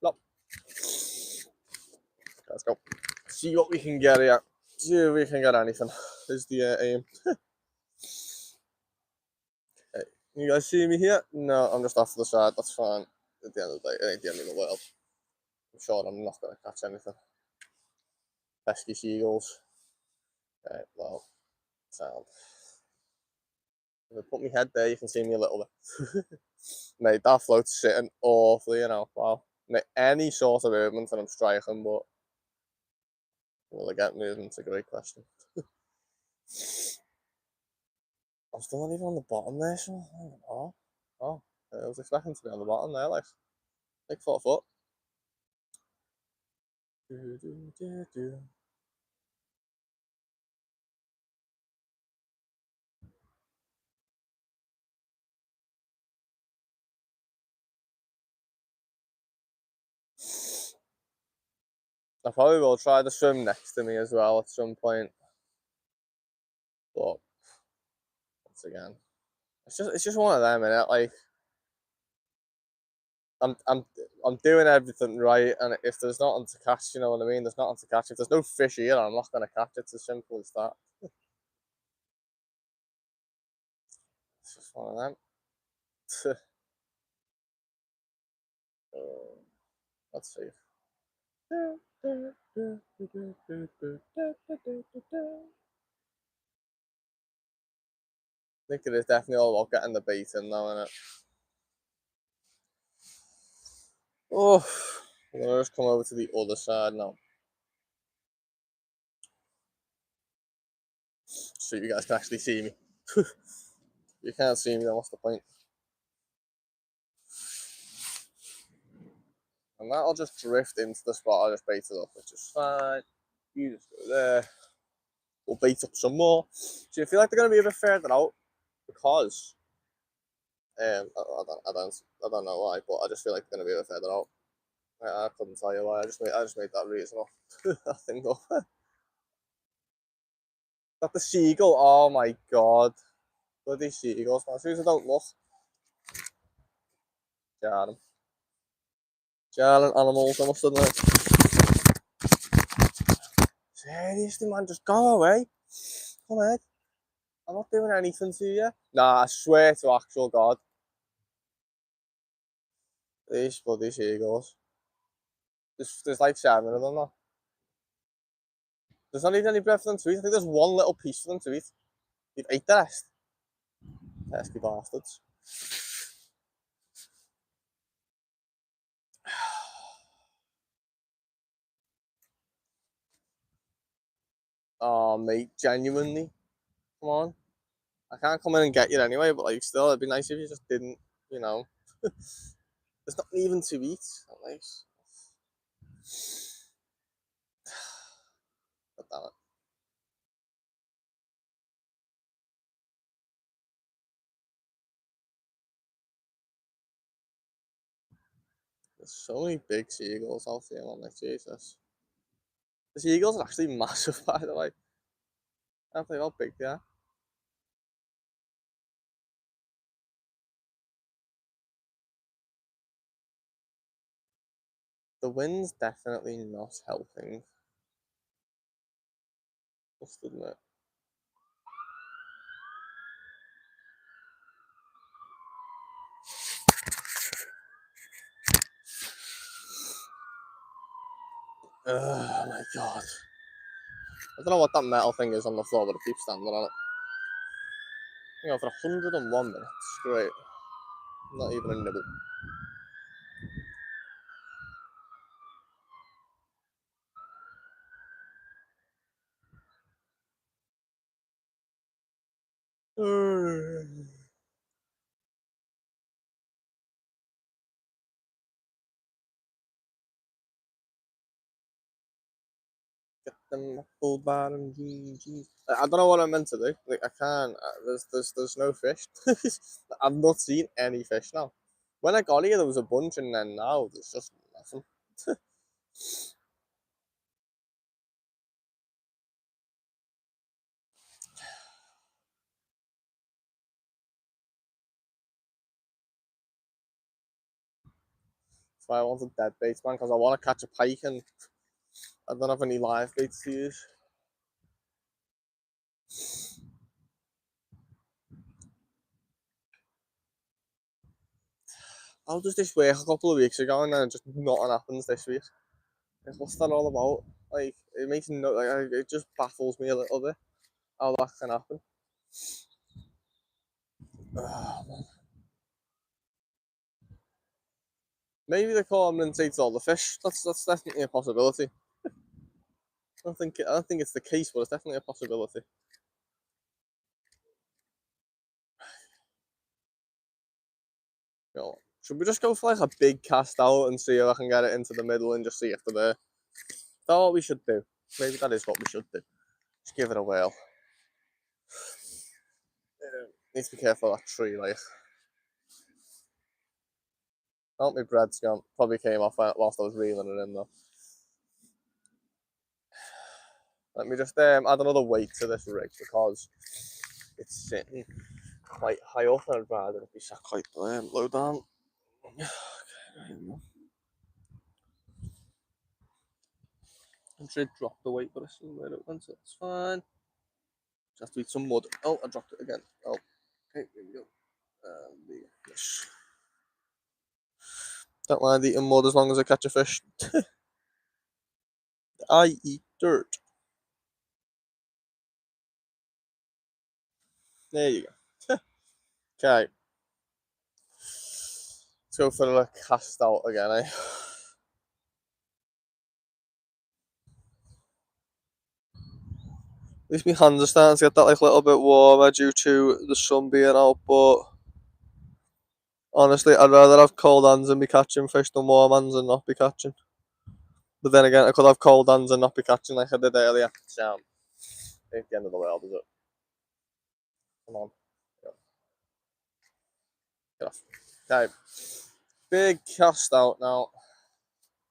Plop. Let's go. See what we can get here. See if we can get anything. Is the aim. Okay. You guys see me here? No, I'm just off to the side. That's fine. At the end of the day, it ain't the end of the world. I'm sure I'm not going to catch anything. Pesky seagulls. Okay, well, sound. If I put my head there, you can see me a little bit. Mate, that float's sitting awfully, you know. Wow. Mate, any sort of movement and I'm striking, but will I get movement? It's a great question. I'm still not even on the bottom there, so oh, I was expecting to be on the bottom there, like 4 foot. I probably will try to swim next to me as well at some point, but once again, it's just one of them, innit? Like I'm doing everything right, and if there's nothing to catch, you know what I mean? There's nothing to catch. If there's no fish here, I'm not gonna catch it. It's as simple as that. It's just one of them. Let's see. I think it is definitely all about getting the bait in now, innit? Oh, I'm gonna just come over to the other side now. So you guys can actually see me. You can't see me, then what's the point? And that'll just drift into the spot I just baited up, which is fine. You just go there. We'll bait up some more. So I feel like they're gonna be a bit further out because I don't know why, but I just feel like they're gonna be a bit further out. I couldn't tell you why. I just made that reason up. I think up. That the seagull. Oh my god. Bloody seagulls, man. As soon as I don't look. Jarring. Jarring animals, I must admit. Seriously, man, just go away. Come ahead. I'm not doing anything to you. Nah, I swear to actual God. These bloody seagulls. There's like 7 of them now. There's not even any bread for them to eat. I think there's one little piece for them to eat. You've ate the rest. Pesky bastards. Oh, mate, genuinely, come on. I can't come in and get you anyway, but like, still, it'd be nice if you just didn't, you know. There's nothing even to eat. Not nice. God damn it. There's so many big seagulls out here, man. Like, Jesus. The seagulls are actually massive, by the way. I can't believe how big they are. The wind's definitely not helping. Must admit. Oh my god. I don't know what that metal thing is on the floor, but it keeps standing on it. You know, for 101 minutes straight. Not even a nibble. Get them apple bottom jeans. I don't know what I'm meant to do. Like I can't. There's no fish. I've not seen any fish now. When I got here, there was a bunch, and then now there's just nothing. That's why I wanted dead baits, man, because I want to catch a pike, and I don't have any live baits to use. How does this work a couple of weeks ago, and then just nothing happens this week? Like, what's that all about? Like, it makes no, like, it just baffles me a little bit how that can happen. Maybe the cormorant takes all the fish. That's definitely a possibility. I don't think it's the case, but it's definitely a possibility. You know, should we just go for like a big cast out and see if I can get it into the middle and just see if they're there? That's what we should do. Maybe that is what we should do. Just give it a whirl. Need to be careful of that tree, like. Oh, my bread's gone. Probably came off whilst I was reeling it in though. Let me just add another weight to this rig because it's sitting quite high up and I'd rather it be sat quite low down. I should drop the weight, but I see where it went, so it's fine. Just have to eat some mud. Oh, I dropped it again. Oh, okay, here we go. Yes. Don't mind eating mud as long as I catch a fish. I eat dirt. There you go. Okay. Let's go for the cast out again, eh? At least my hands are starting to get that like little bit warmer due to the sun being out, but honestly, I'd rather have cold hands and be catching fish than warm hands and not be catching. But then again, I could have cold hands and not be catching like I did earlier. So, ain't the end of the world, is it? Come on. Get off. Okay. Big cast out now.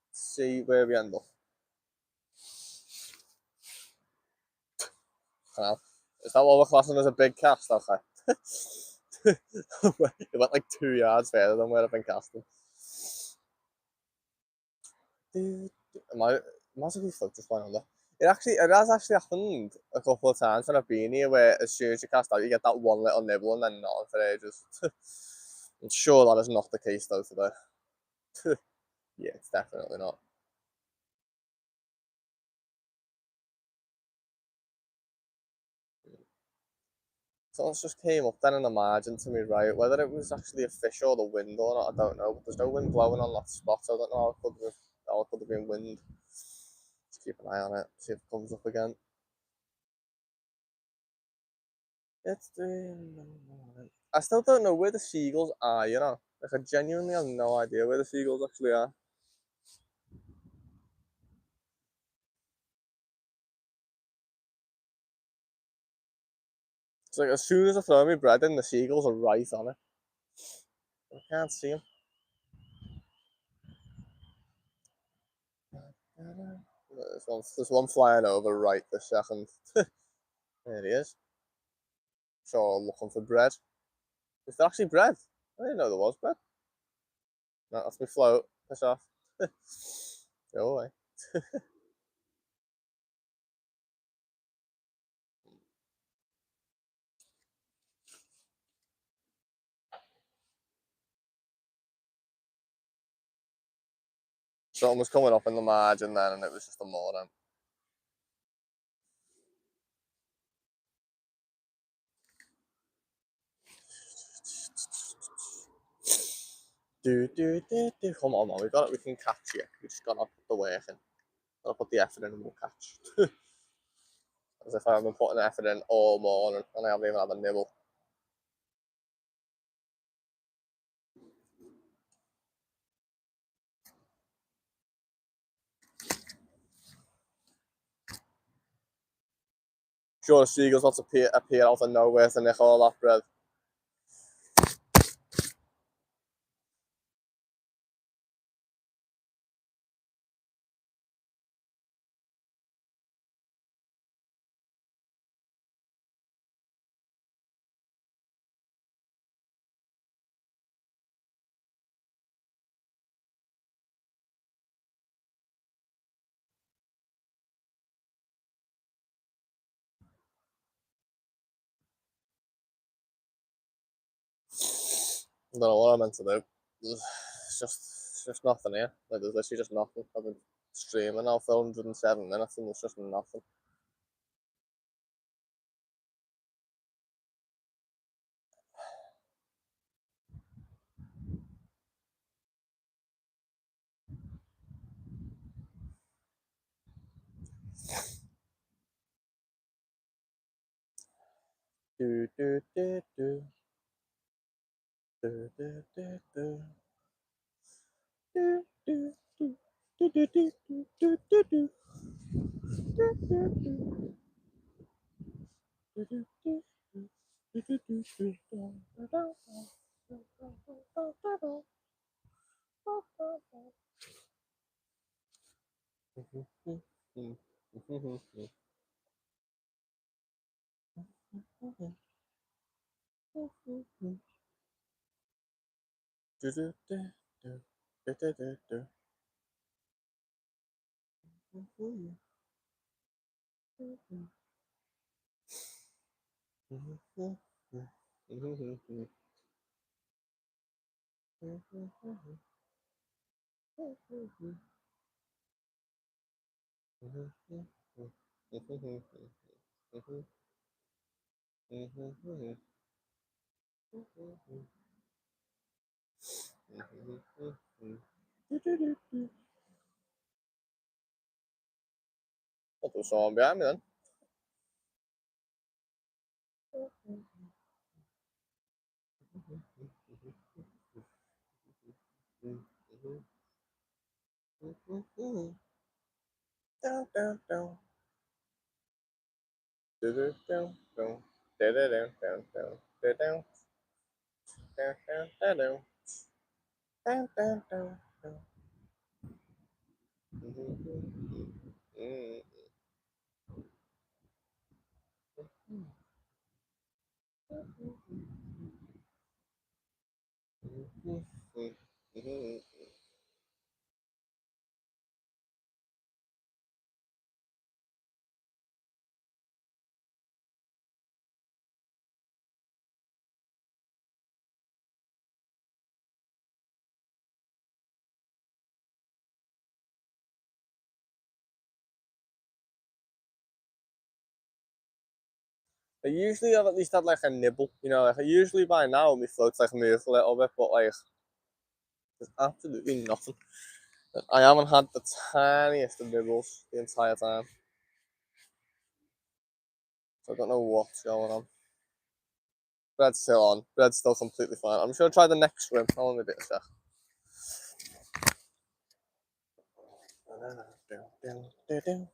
Let's see where we end up. Is that what we're classing as a big cast? Okay. It went like 2 yards further than where I've been casting. Imagine if float just went under. It has actually happened a couple of times when I've been here where as soon as you cast out you get that one little nibble and then nothing for ages. I'm sure that is not the case though today. Yeah, it's definitely not. So it just came up then in the margin to me right. Whether it was actually a fish or the wind or not, I don't know. But there's no wind blowing on that spot, so I don't know how it could have been wind. Just keep an eye on it, see if it comes up again. It's 3 in the morning. I still don't know where the seagulls are, you know? Like, I genuinely have no idea where the seagulls actually are. It's like, as soon as I throw my bread in, the seagulls are right on it. I can't see them. There's one flying over right this second. There he is. So, looking for bread. Is there actually bread? I didn't know there was bread. No, that's my float. Piss off. Go away. Something was coming up in the margin then, and it was just a morning. Come on, man. We got it. We can catch you. We just gotta put the work in. Gotta put the effort in and we'll catch. As if I haven't been putting effort in all morning and I haven't even had a nibble. Sure, the seagulls want to appear out of nowhere to nick all that bread. I don't know what I'm meant to do. It's just nothing here. Like, there's literally just nothing. I've been streaming now for 107 minutes and there's just nothing. Do do do do do do do do do do do do do do do do do. I'll do someone behind me then. Down, down, down. Down, down, down. Down, down, down, down, down, down, down, down, down, down, down, down. I usually have at least had like a nibble, you know, like I usually by now my float's like moved a little bit, but like there's absolutely nothing. I haven't had the tiniest of nibbles the entire time. So I don't know what's going on. Bread's still on. Bread's still completely fine. I'm just gonna try the next swim. I'll only be a sec.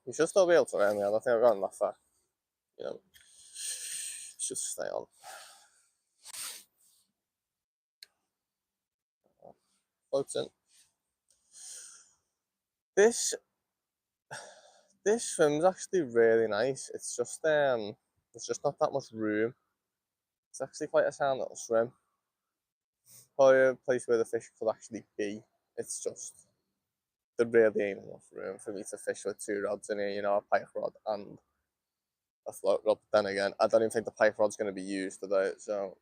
You should still be able to hear me. I don't think I've gotten that far. You know, should stay on. Floats in. This swim's actually really nice. It's just there's just not that much room. It's actually quite a sound little swim. Probably a place where the fish could actually be. It's just there really ain't enough room for me to fish with two rods in here, you know, a pike rod and a float rod. Then again, I don't even think the pike rod's going to be used today, so.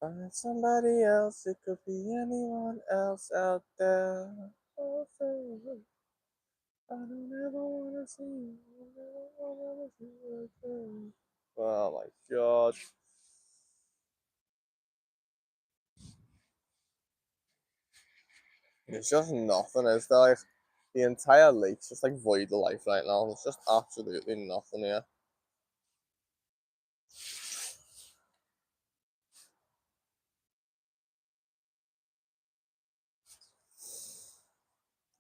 Find somebody else, it could be anyone else out there. Oh, I don't ever wanna see you, I never wanna see you again. Oh my god. It's just nothing, is there? Like, the entire lake's just like void of life right now. There's just absolutely nothing here.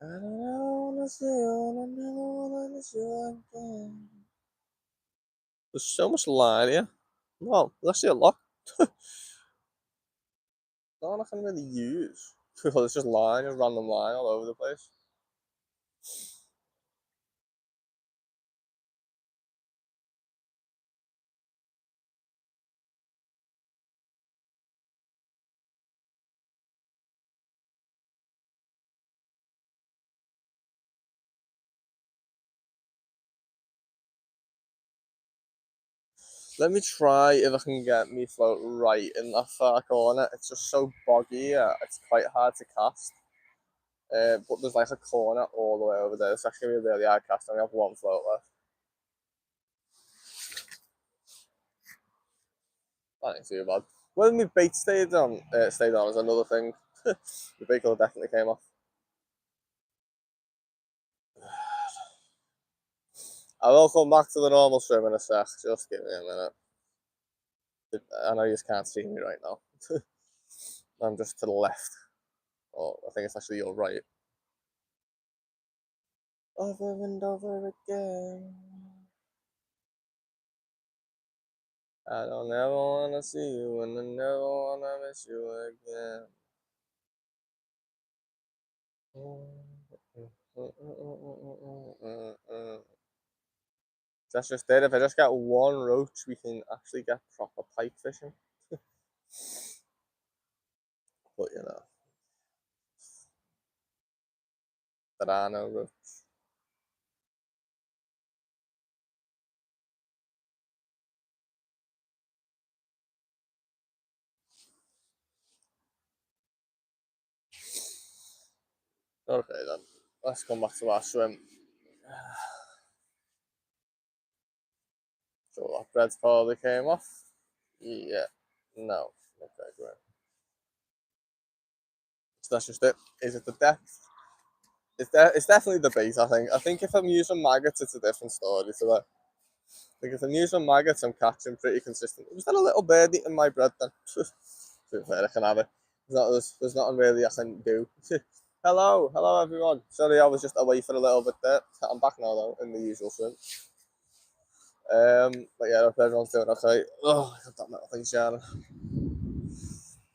I don't ever wanna see you, and I never wanna miss you again. There's so much line here. Well, there's actually a lot. Not enough I can really use. Because it's just line and random line all over the place. Let me try if I can get me float right in that far corner. It's just so boggy, it's quite hard to cast. But there's like a corner all the way over there. It's actually really hard cast. I only have one float left. That ain't too bad. Whether my bait stayed on is another thing. The bait colour definitely came off. I will come back to the normal swim in a sec. Just give me a minute. I know you just can't see me right now. I'm just to the left. Oh, I think it's actually your right. Over and over again. I don't ever wanna see you and I never wanna miss you again. That's just it. If I just get one roach, we can actually get proper pike fishing. But you know, there are no roach. Okay then, let's come back to our swim. So that bread's probably came off. Yeah, no. Okay, great. So that's just it. Is it the depth? It's definitely the bait, I think. I think if I'm using maggots, it's a different story to that. I think if I'm using maggots, I'm catching pretty consistent. Was that a little bird eating my bread then? To be fair, I can have it. There's nothing really I can do. Hello everyone. Sorry, I was just away for a little bit there. I'm back now though, in the usual swim. But yeah, if everyone's doing okay. Oh, I got that metal thing shining.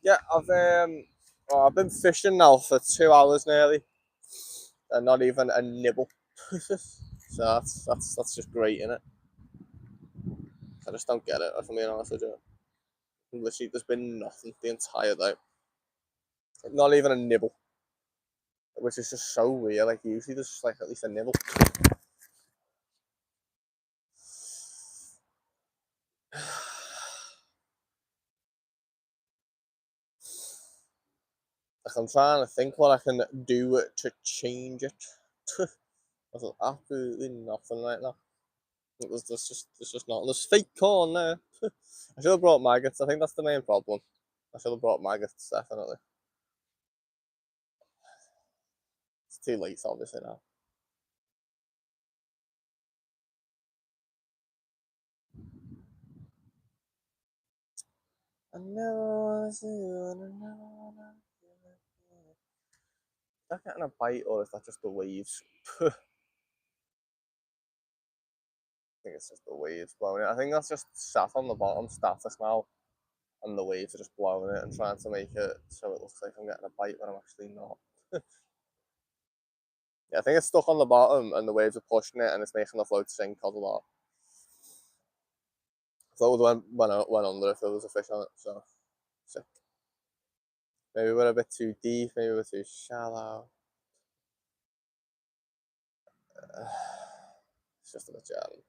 Yeah, I've been fishing now for 2 hours nearly, and not even a nibble. So that's just great, innit? I just don't get it, if I'm being honest with you. Literally, there's been nothing the entire day. Not even a nibble, which is just so weird. Like usually there's just like at least a nibble. Like I'm trying to think what I can do to change it. There's absolutely nothing right now. There's just not. There's fake corn there. I should have brought maggots. I think that's the main problem. I should have brought maggots, definitely. It's too late, obviously, now. I never wanna see you, and I never wanna feel it. Is that getting a bite, or is that just the waves? I think it's just the waves blowing it. I think that's just sat on the bottom, status now, and the waves are just blowing it and trying to make it so it looks like I'm getting a bite when I'm actually not. Yeah, I think it's stuck on the bottom and the waves are pushing it and it's making the float sink a lot. I thought it went under if there was a fish on it, so sick. Maybe we're a bit too deep, maybe we're too shallow. It's just a bit jarring.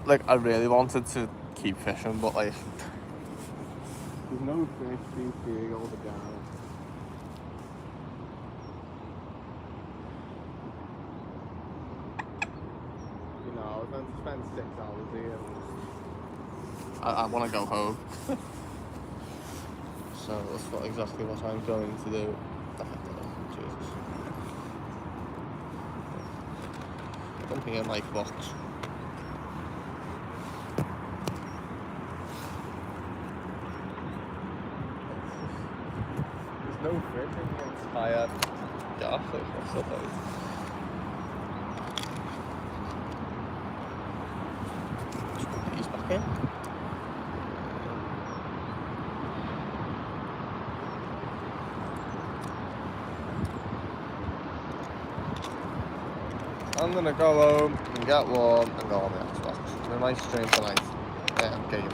like, I really wanted to keep fishing, but like, there's no fish being big over down. You know, I was going to spend 6 hours here. And I want to go home. So that's exactly what I'm going to do. Jesus. Something in my box. There's no fish in the entire gaff. What's up, Just put these back in. I'm gonna go home and get warm and go on the Xbox. It's a nice stream tonight. Game.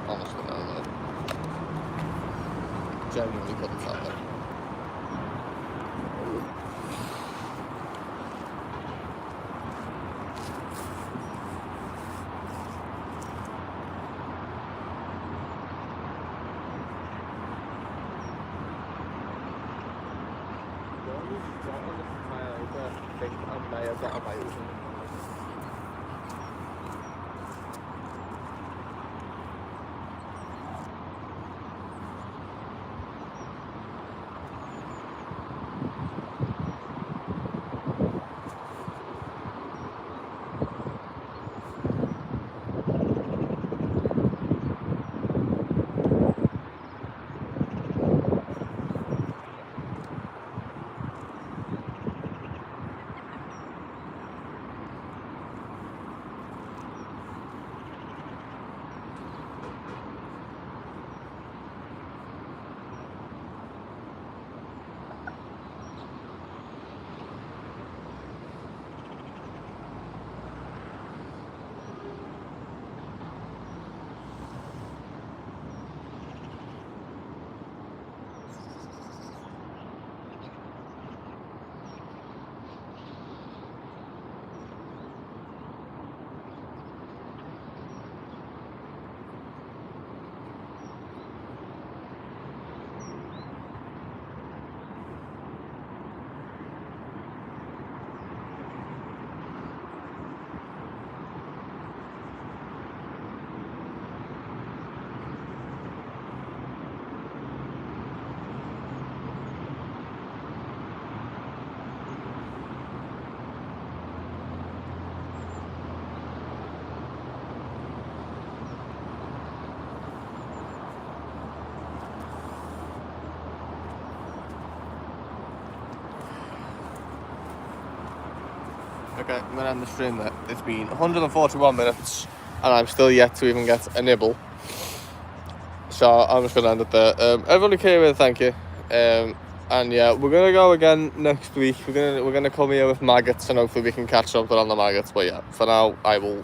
Honestly, no, though. Genuinely couldn't tell them. I may have got away with it. Okay, I'm going to end the stream there. It's been 141 minutes and I'm still yet to even get a nibble. So I'm just going to end it there. Everybody came in, thank you. And yeah, we're going to go again next week. We're gonna come here with maggots and hopefully we can catch something on the maggots. But yeah, for now, I will